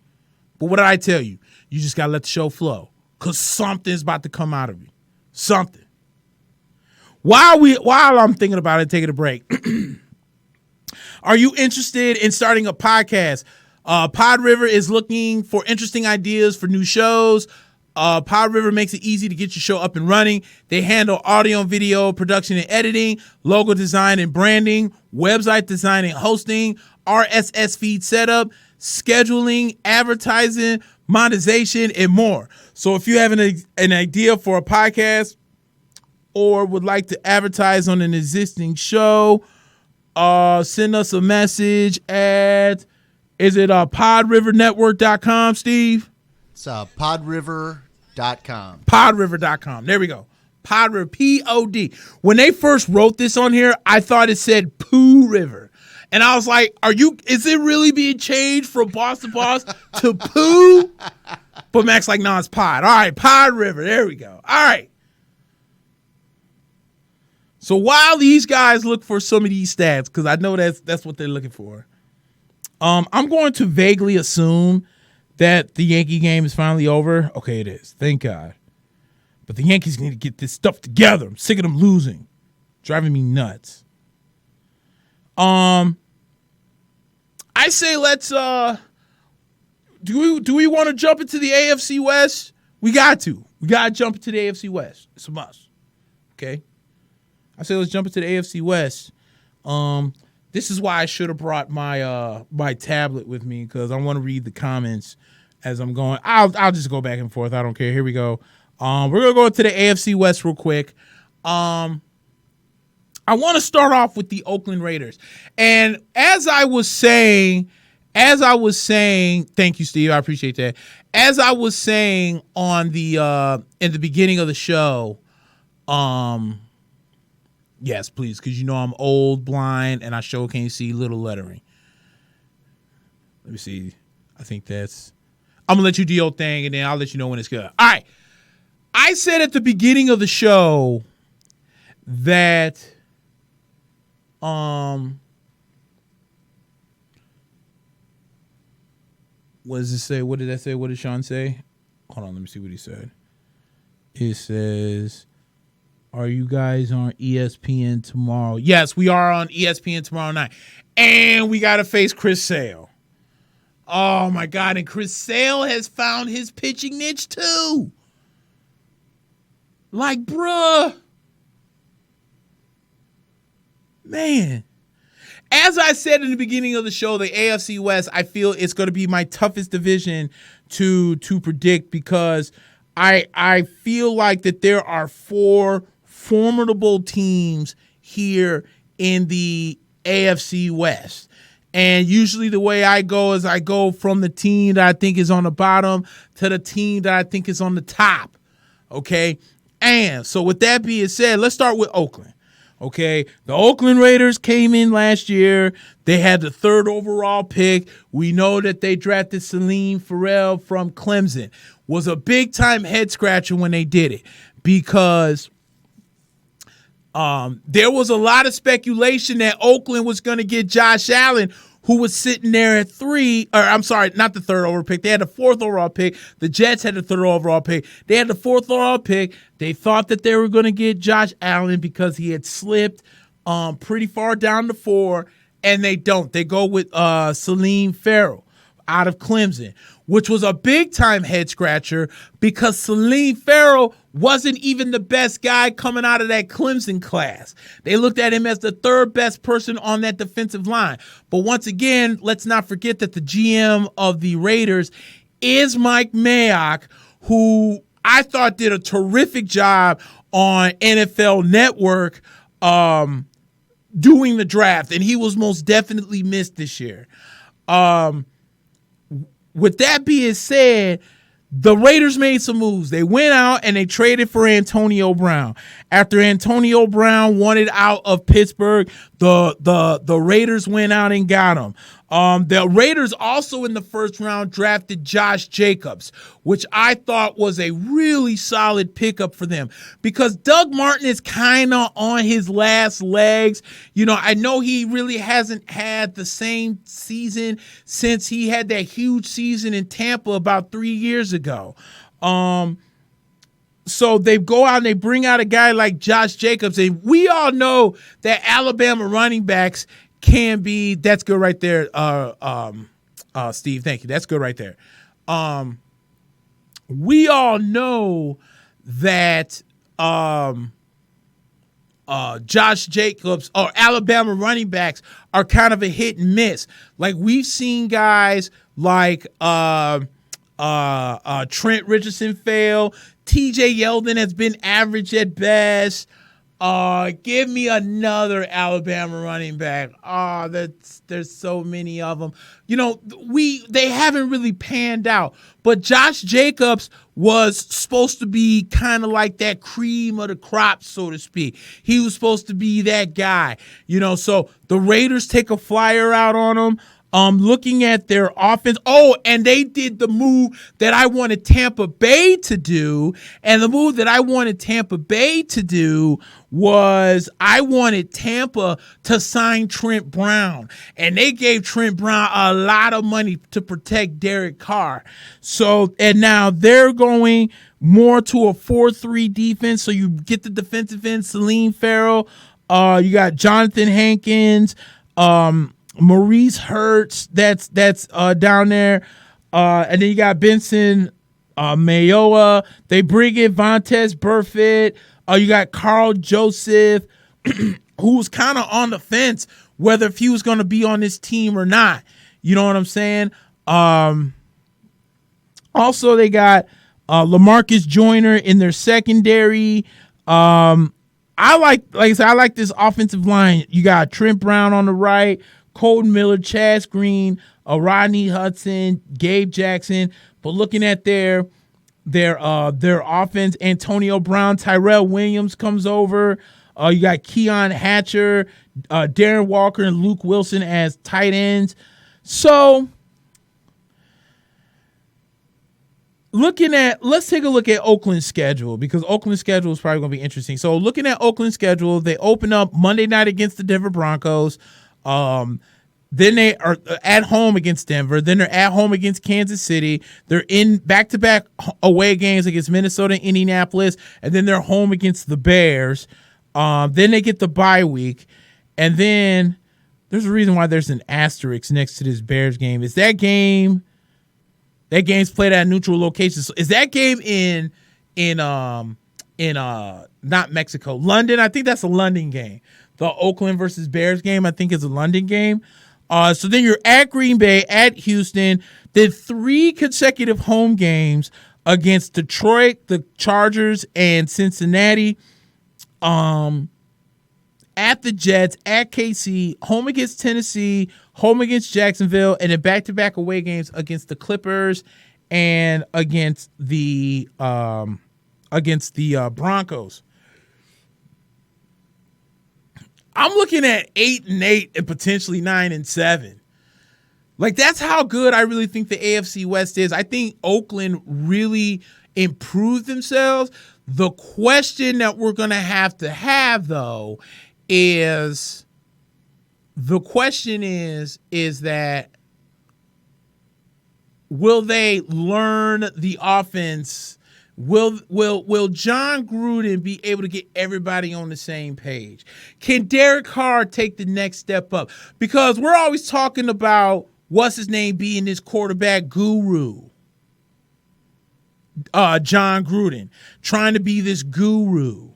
But what did I tell you? You just got to let the show flow because something's about to come out of you. Something. While I'm thinking about it, taking a break, are you interested in starting a podcast? Pod River is looking for interesting ideas for new shows. Pod River makes it easy to get your show up and running. They handle audio and video production and editing, logo design and branding, website design and hosting, RSS feed setup, scheduling, advertising, monetization, and more. So if you have an idea for a podcast or would like to advertise on an existing show, send us a message at, is it podrivernetwork.com, Steve? It's podriver.com. Podriver.com. There we go. Podriver, P-O-D. When they first wrote this on here, I thought it said Pooh River. And I was like, is it really being changed from Boss to Boss to Pooh? But Mack's like, no, it's Pod. All right, Pod River. There we go. All right. So while these guys look for some of these stats, because I know that's what they're looking for, I'm going to vaguely assume that the Yankee game is finally over. Okay, it is. Thank God. But the Yankees need to get this stuff together. I'm sick of them losing. Driving me nuts. I say let's do we want to jump into the AFC West? We got to. We got to jump into the AFC West. It's a must. Okay? I say let's jump into the AFC West. This is why I should have brought my my tablet with me because I want to read the comments as I'm going. I'll just go back and forth. I don't care. Here we go. We're gonna go to the AFC West real quick. I want to start off with the Oakland Raiders, and as I was saying, thank you, Steve. I appreciate that. As I was saying on the in the beginning of the show, yes, please, because you know I'm old, blind, and I sure can't see little lettering. Let me see. I think that's... I'm going to let you do your thing, and then I'll let you know when it's good. All right. I said at the beginning of the show that... what does it say? What did I say? What did Sean say? Hold on, let me see what he said. It says... Are you guys on ESPN tomorrow? Yes, we are on ESPN tomorrow night. And we got to face Chris Sale. Oh, my God. And Chris Sale has found his pitching niche, too. Like, bruh. Man. As I said in the beginning of the show, the AFC West, I feel it's going to be my toughest division to predict because I feel like that there are four formidable teams here in the AFC West. And usually the way I go is I go from the team that I think is on the bottom to the team that I think is on the top. Okay? And so with that being said, let's start with Oakland. Okay? The Oakland Raiders came in last year. They had the 3rd overall pick. We know that they drafted Salim Farrell from Clemson. Was a big-time head-scratcher when they did it because there was a lot of speculation that Oakland was going to get Josh Allen, who was sitting there at 3, or I'm sorry, not the 3rd overall pick. They had the 4th overall pick. The Jets had the 3rd overall pick. They had the 4th overall pick. They thought that they were going to get Josh Allen because he had slipped pretty far down to 4, and they don't. They go with Salim Farrell. out of Clemson, which was a big-time head-scratcher because Salim Farrell wasn't even the best guy coming out of that Clemson class. They looked at him as the third best person on that defensive line. But once again, let's not forget that the GM of the Raiders is Mike Mayock, who I thought did a terrific job on NFL Network doing the draft, and he was most definitely missed this year. With that being said, the Raiders made some moves. They went out and they traded for Antonio Brown. After Antonio Brown wanted out of Pittsburgh, the Raiders went out and got him. The Raiders also in the first round drafted Josh Jacobs, which I thought was a really solid pickup for them because Doug Martin is kind of on his last legs. You know, I know he really hasn't had the same season since he had that huge season in Tampa about 3 years ago. So they go out and they bring out a guy like Josh Jacobs, and we all know that Alabama running backs can be, that's good right there, Steve, thank you. That's good right there. We all know that Josh Jacobs or Alabama running backs are kind of a hit and miss. Like we've seen guys like Trent Richardson fail. TJ Yeldon has been average at best. Give me another Alabama running back. There's so many of them. You know, they haven't really panned out. But Josh Jacobs was supposed to be kind of like that cream of the crop, so to speak. He was supposed to be that guy. You know, so the Raiders take a flyer out on him. Looking at their offense. Oh, and they did the move that I wanted Tampa Bay to do. And the move that I wanted Tampa Bay to do was I wanted Tampa to sign Trent Brown. And they gave Trent Brown a lot of money to protect Derek Carr. So, and now they're going more to a 4-3 defense. So you get the defensive end, Salim Farrell. You got Jonathan Hankins, Maurice Hurts, that's down there. And then you got Benson Mayowa. They bring in Vontaze Burfict. You got Carl Joseph, who's kind of on the fence whether if he was going to be on this team or not. You know what I'm saying? Also, they got LaMarcus Joyner in their secondary. I like this offensive line. You got Trent Brown on the right, Colton Miller, Chaz Green, Rodney Hudson, Gabe Jackson. But looking at their offense, Antonio Brown, Tyrell Williams comes over. You got Keon Hatcher, Darren Walker, and Luke Wilson as tight ends. So let's take a look at Oakland's schedule because Oakland's schedule is probably going to be interesting. So looking at Oakland's schedule, they open up Monday night against the Denver Broncos. Then they are at home against Denver. Then they're at home against Kansas City. They're in back-to-back away games against Minnesota and Indianapolis. And then they're home against the Bears. Then they get the bye week. And then there's a reason why there's an asterisk next to this Bears game. Is that game's played at a neutral location. So is that game in not Mexico, London? I think that's a London game. The Oakland versus Bears game, I think, is a London game. So then you're at Green Bay, at Houston, then 3 consecutive home games against Detroit, the Chargers, and Cincinnati. At the Jets, at KC, home against Tennessee, home against Jacksonville, and then back-to-back away games against the Clippers and against the Broncos. I'm looking at 8-8 and potentially 9-7. Like, that's how good I really think the AFC West is. I think Oakland really improved themselves. The question that we're going to have, though, is that will they learn the offense? Will John Gruden be able to get everybody on the same page? Can Derek Carr take the next step up? Because we're always talking about what's his name being this quarterback guru, John Gruden, trying to be this guru.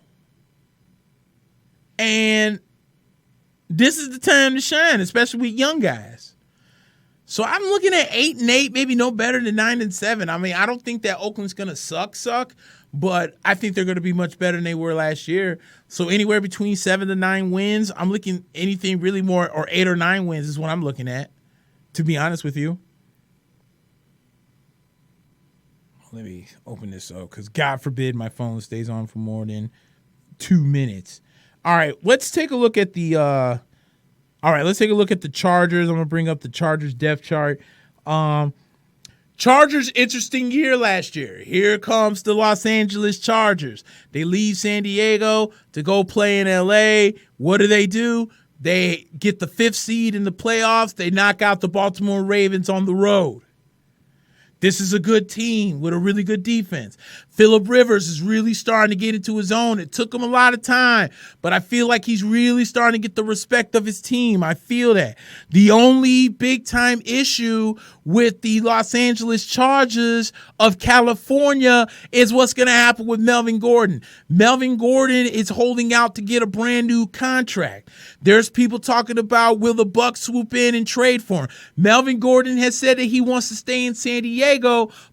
And this is the time to shine, especially with young guys. So I'm looking at 8-8, maybe no better than 9-7. I mean, I don't think that Oakland's going to suck, but I think they're going to be much better than they were last year. So anywhere between 7 to 9 wins. I'm looking anything really more, or 8 or 9 wins is what I'm looking at, to be honest with you. Let me open this up because God forbid my phone stays on for more than 2 minutes. All right, let's take a look at the Chargers. I'm going to bring up the Chargers depth chart. Chargers, interesting year last year. Here comes the Los Angeles Chargers. They leave San Diego to go play in LA. What do? They get the 5th seed in the playoffs. They knock out the Baltimore Ravens on the road. This is a good team with a really good defense. Phillip Rivers is really starting to get into his own. It took him a lot of time, but I feel like he's really starting to get the respect of his team. I feel that. The only big-time issue with the Los Angeles Chargers of California is what's going to happen with Melvin Gordon. Melvin Gordon is holding out to get a brand-new contract. There's people talking about, will the Bucs swoop in and trade for him? Melvin Gordon has said that he wants to stay in San Diego,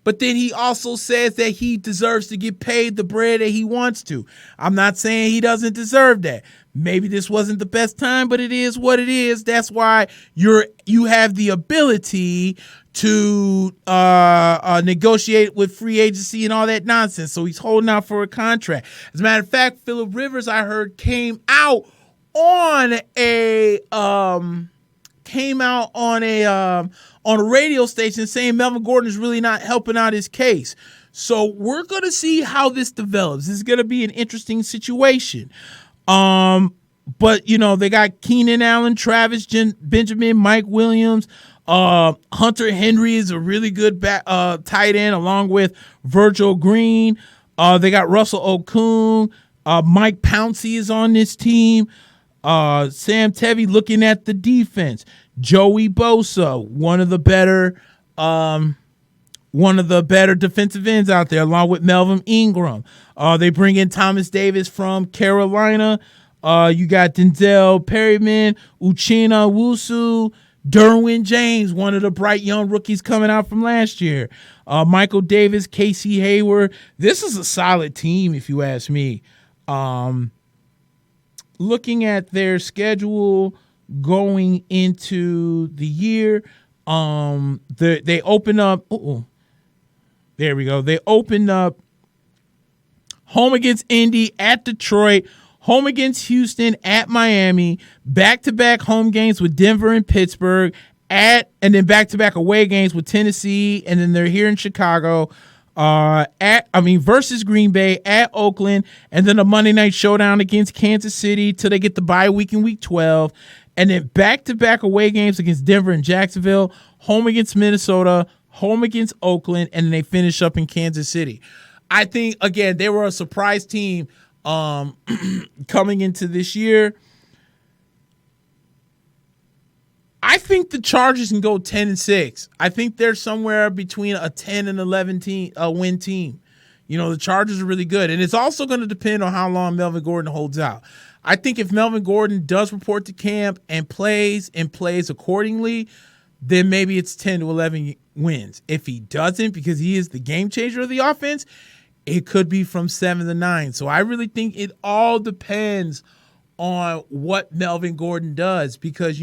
but then he also says that he deserves to get paid the bread that he wants to. I'm not saying he doesn't deserve that. Maybe this wasn't the best time, but it is what it is. That's why you have the ability to negotiate with free agency and all that nonsense. So he's holding out for a contract. As a matter of fact, Phillip Rivers, I heard, came out on a radio station saying Melvin Gordon is really not helping out his case. So we're going to see how this develops. This is going to be an interesting situation. But, they got Keenan Allen, Travis Benjamin, Mike Williams. Hunter Henry is a really good tight end along with Virgil Green. They got Russell Okung. Mike Pouncey is on this team. Sam Tevy looking at the defense. Joey Bosa, one of the better defensive ends out there, along with Melvin Ingram. They bring in Thomas Davis from Carolina. You got Denzel Perryman, Uchenna Wusu, Derwin James, one of the bright young rookies coming out from last year. Michael Davis, Casey Hayward. This is a solid team, if you ask me. Looking at their schedule going into the year, they open up. There we go. They opened up home against Indy, at Detroit, home against Houston, at Miami, back-to-back home games with Denver and Pittsburgh, and then back-to-back away games with Tennessee, and then they're here in Chicago, versus Green Bay, at Oakland, and then a Monday night showdown against Kansas City till they get the bye week in week 12, and then back-to-back away games against Denver and Jacksonville, home against Minnesota, home against Oakland, and then they finish up in Kansas City. I think, again, they were a surprise team coming into this year. I think the Chargers can go 10-6. I think they're somewhere between a 10 and 11 win team. The Chargers are really good, and it's also going to depend on how long Melvin Gordon holds out. I think if Melvin Gordon does report to camp and plays accordingly, then maybe it's 10 to 11 wins. If he doesn't, because he is the game changer of the offense, it could be from 7 to 9. So I really think it all depends on what Melvin Gordon does, because,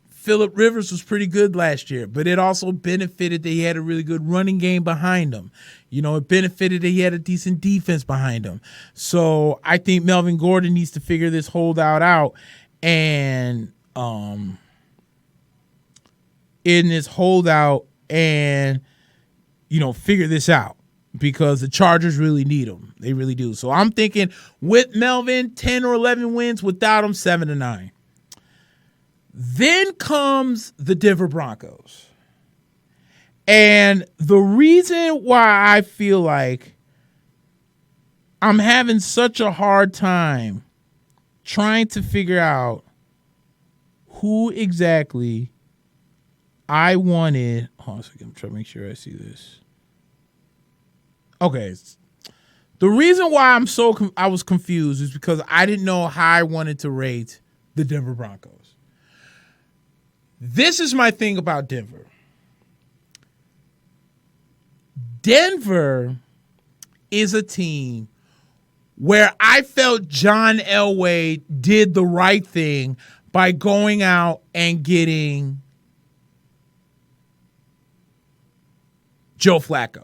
Phillip Rivers was pretty good last year, but it also benefited that he had a really good running game behind him. It benefited that he had a decent defense behind him. So I think Melvin Gordon needs to figure this holdout out and figure this out, because the Chargers really need him. They really do. So I'm thinking with Melvin, 10 or 11 wins, without him, 7 to 9. Then comes the Denver Broncos. And the reason why I feel like I'm having such a hard time trying to figure out who exactly I wanted. Hold on a second. I'm trying to make sure I see this. Okay. The reason why I was confused is because I didn't know how I wanted to rate the Denver Broncos. This is my thing about Denver. Denver is a team where I felt John Elway did the right thing by going out and getting Joe Flacco.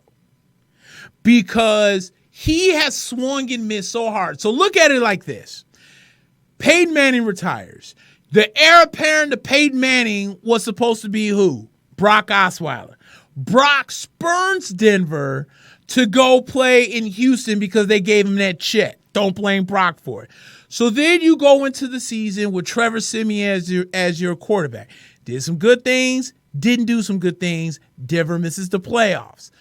Because he has swung and missed so hard. So look at it like this. Peyton Manning retires. The heir apparent to Peyton Manning was supposed to be who? Brock Osweiler. Brock spurns Denver to go play in Houston because they gave him that check. Don't blame Brock for it. So then you go into the season with Trevor Siemian as your quarterback. Did some good things, didn't do some good things. Denver misses the playoffs.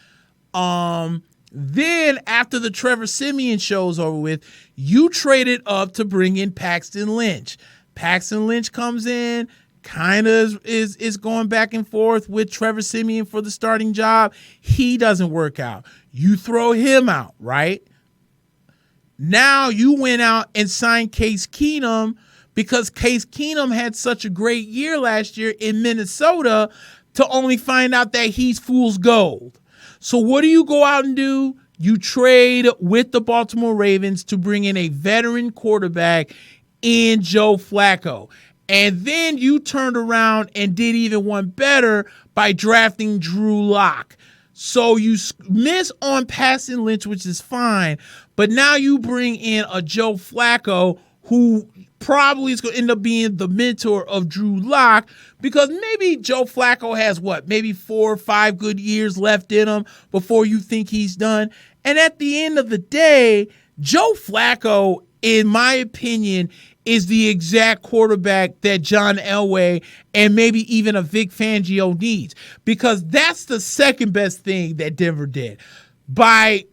Then after the Trevor Siemian show's over with, you traded up to bring in Paxton Lynch. Paxton Lynch comes in, kind of is going back and forth with Trevor Siemian for the starting job. He doesn't work out. You throw him out, right? Now you went out and signed Case Keenum because Case Keenum had such a great year last year in Minnesota to only find out that he's fool's gold. So what do you go out and do? You trade with the Baltimore Ravens to bring in a veteran quarterback in Joe Flacco. And then you turned around and did even one better by drafting Drew Lock. So you miss on Paxton Lynch, which is fine. But now you bring in a Joe Flacco who probably is going to end up being the mentor of Drew Lock because maybe Joe Flacco has maybe 4 or 5 good years left in him before you think he's done. And at the end of the day, Joe Flacco, in my opinion, is the exact quarterback that John Elway and maybe even a Vic Fangio needs because that's the second best thing that Denver did. By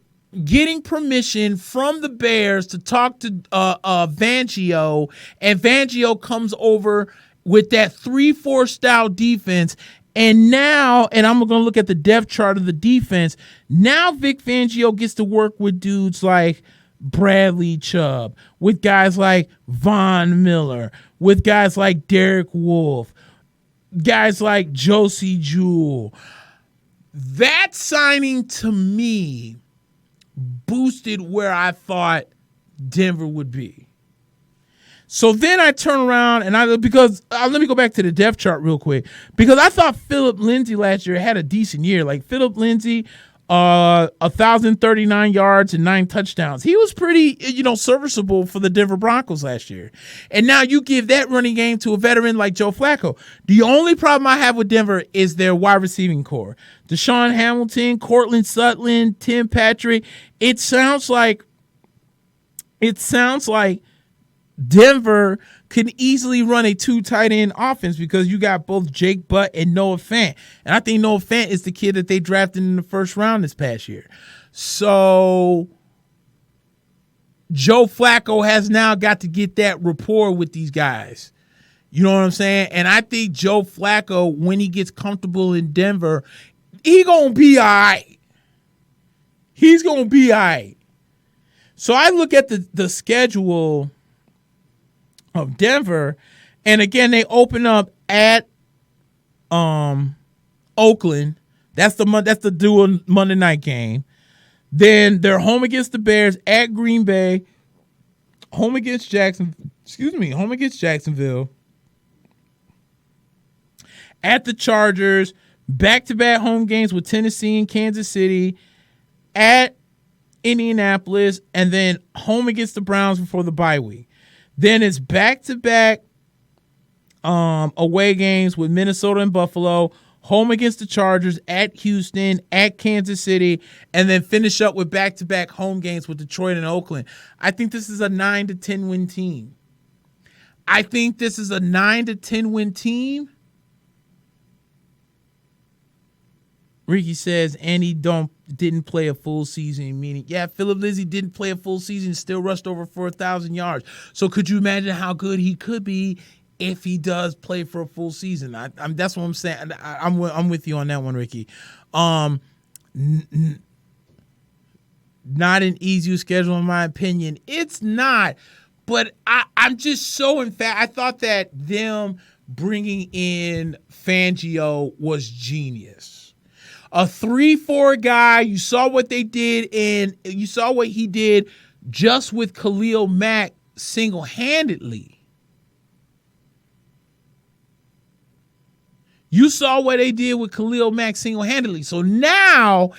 getting permission from the Bears to talk to Fangio, and Fangio comes over with that 3-4 style defense. And now, and I'm going to look at the depth chart of the defense. Now Vic Fangio gets to work with dudes like Bradley Chubb, with guys like Von Miller, with guys like Derek Wolfe, guys like Josie Jewell. That signing to me boosted where I thought Denver would be. So then I turn around and let me go back to the depth chart real quick because I thought Philip Lindsay last year had a decent year. Like Philip Lindsay, 1,039 yards and 9 touchdowns. He was pretty, serviceable for the Denver Broncos last year. And now you give that running game to a veteran like Joe Flacco. The only problem I have with Denver is their wide receiving core. Deshaun Hamilton, Cortland Sutton, Tim Patrick. It sounds like Denver can easily run a 2 tight end offense because you got both Jake Butt and Noah Fant. And I think Noah Fant is the kid that they drafted in the first round this past year. So Joe Flacco has now got to get that rapport with these guys. You know what I'm saying? And I think Joe Flacco, when he gets comfortable in Denver, he going to be all right. He's going to be all right. So I look at the schedule of Denver, and again they open up at Oakland. That's the dual Monday night game. Then they're home against the Bears, at Green Bay, home against Jacksonville, at the Chargers, back-to-back home games with Tennessee and Kansas City, at Indianapolis, and then home against the Browns before the bye week. Then it's back-to-back away games with Minnesota and Buffalo, home against the Chargers, at Houston, at Kansas City, and then finish up with back-to-back home games with Detroit and Oakland. I think this is a 9 to 10 win team. Ricky says, and he didn't play a full season, meaning, yeah, Philip Lindsay didn't play a full season, still rushed over for 1,000 yards. So could you imagine how good he could be if he does play for a full season. That's what I'm saying. I'm with you on that one, Ricky. Not an easy schedule in my opinion. It's not, but I'm just so I thought that them bringing in Fangio was genius. A 3-4 guy. You saw what they did, and you saw what he did just with Khalil Mack single-handedly. You saw what they did with Khalil Mack single-handedly. So now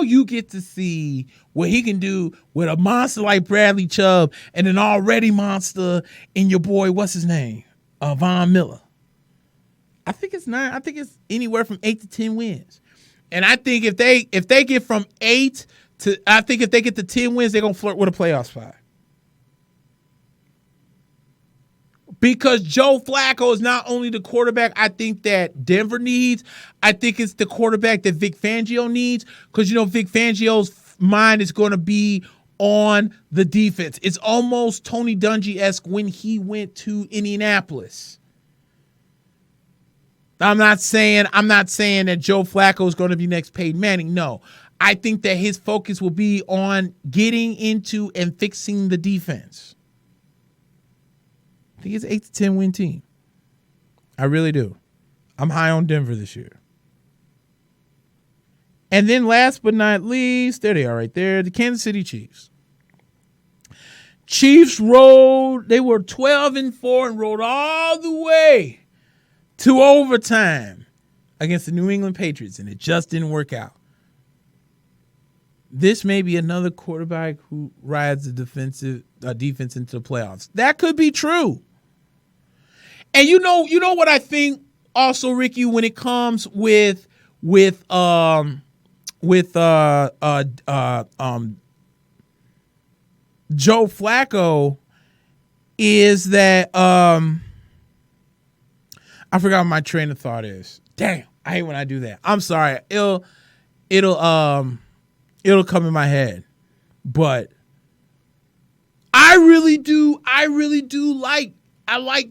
you get to see what he can do with a monster like Bradley Chubb and an already monster in your boy, what's his name? Von Miller. I think it's anywhere from 8 to 10 wins. And I think if they get from 8 to, I think if they get to 10 wins, they're going to flirt with a playoff spot. Because Joe Flacco is not only the quarterback I think that Denver needs, I think it's the quarterback that Vic Fangio needs. Because, Vic Fangio's mind is going to be on the defense. It's almost Tony Dungy-esque when he went to Indianapolis. I'm not saying that Joe Flacco is going to be next Peyton Manning. No. I think that his focus will be on getting into and fixing the defense. I think it's 8 to 10 win team. I really do. I'm high on Denver this year. And then last but not least, there they are right there, the Kansas City Chiefs. Chiefs they were 12-4 and rode all the way to overtime against the New England Patriots, and it just didn't work out. This may be another quarterback who rides the defense into the playoffs. That could be true. And you know what I think also, Ricky, when it comes with Joe Flacco is that I forgot what my train of thought is. Damn, I hate when I do that. I'm sorry. It'll come in my head. But I really do like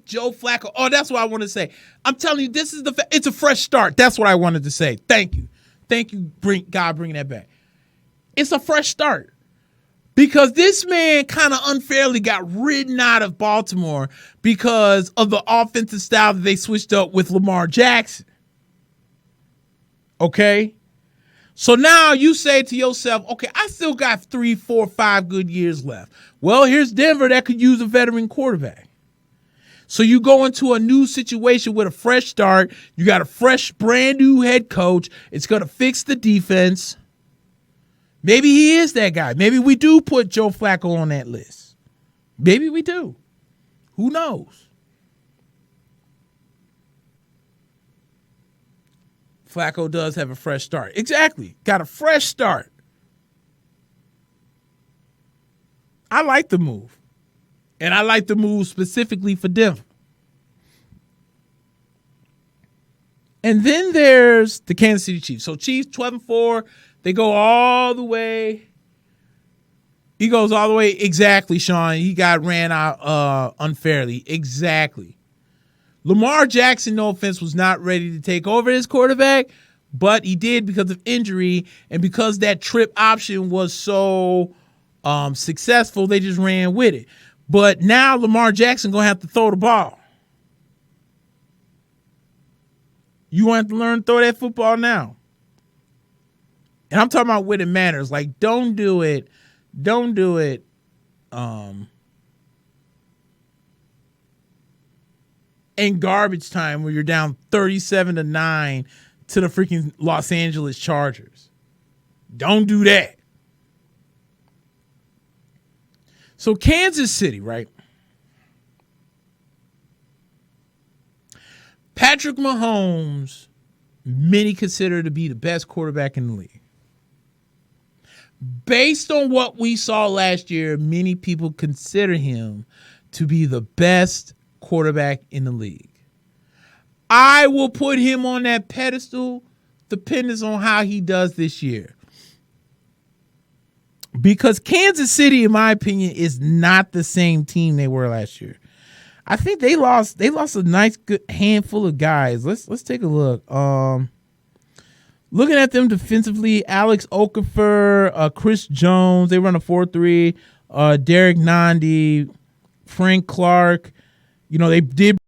Joe Flacco. Oh, that's what I want to say. I'm telling you, it's a fresh start. That's what I wanted to say. Thank you. God bringing that back. It's a fresh start. Because this man kind of unfairly got ridden out of Baltimore because of the offensive style that they switched up with Lamar Jackson. Okay? So now you say to yourself, okay, I still got 3, 4, 5 good years left. Well, here's Denver that could use a veteran quarterback. So you go into a new situation with a fresh start. You got a fresh, brand new head coach. It's going to fix the defense. Maybe he is that guy. Maybe we do put Joe Flacco on that list. Maybe we do. Who knows? Flacco does have a fresh start. Exactly. Got a fresh start. I like the move. And I like the move specifically for Denver. And then there's the Kansas City Chiefs. So Chiefs 12-4. They go all the way. He goes all the way. Exactly, Sean. He got ran out unfairly. Exactly. Lamar Jackson, no offense, was not ready to take over as quarterback, but he did because of injury. And because that trip option was so successful, they just ran with it. But now Lamar Jackson going to have to throw the ball. You want to learn to throw that football now. And I'm talking about when it matters. Like, don't do it in garbage time where you're down 37-9 to the freaking Los Angeles Chargers. Don't do that. So Kansas City, right? Patrick Mahomes, many consider to be the best quarterback in the league. Based on what we saw last year, many people consider him to be the best quarterback in the league. I will put him on that pedestal depending on how he does this year. Because Kansas City, in my opinion, is not the same team they were last year. I think they lost a nice good handful of guys. Let's take a look. Looking at them defensively, Alex Okafor, Chris Jones, they run a 4-3. Derek Nandi, Frank Clark. They did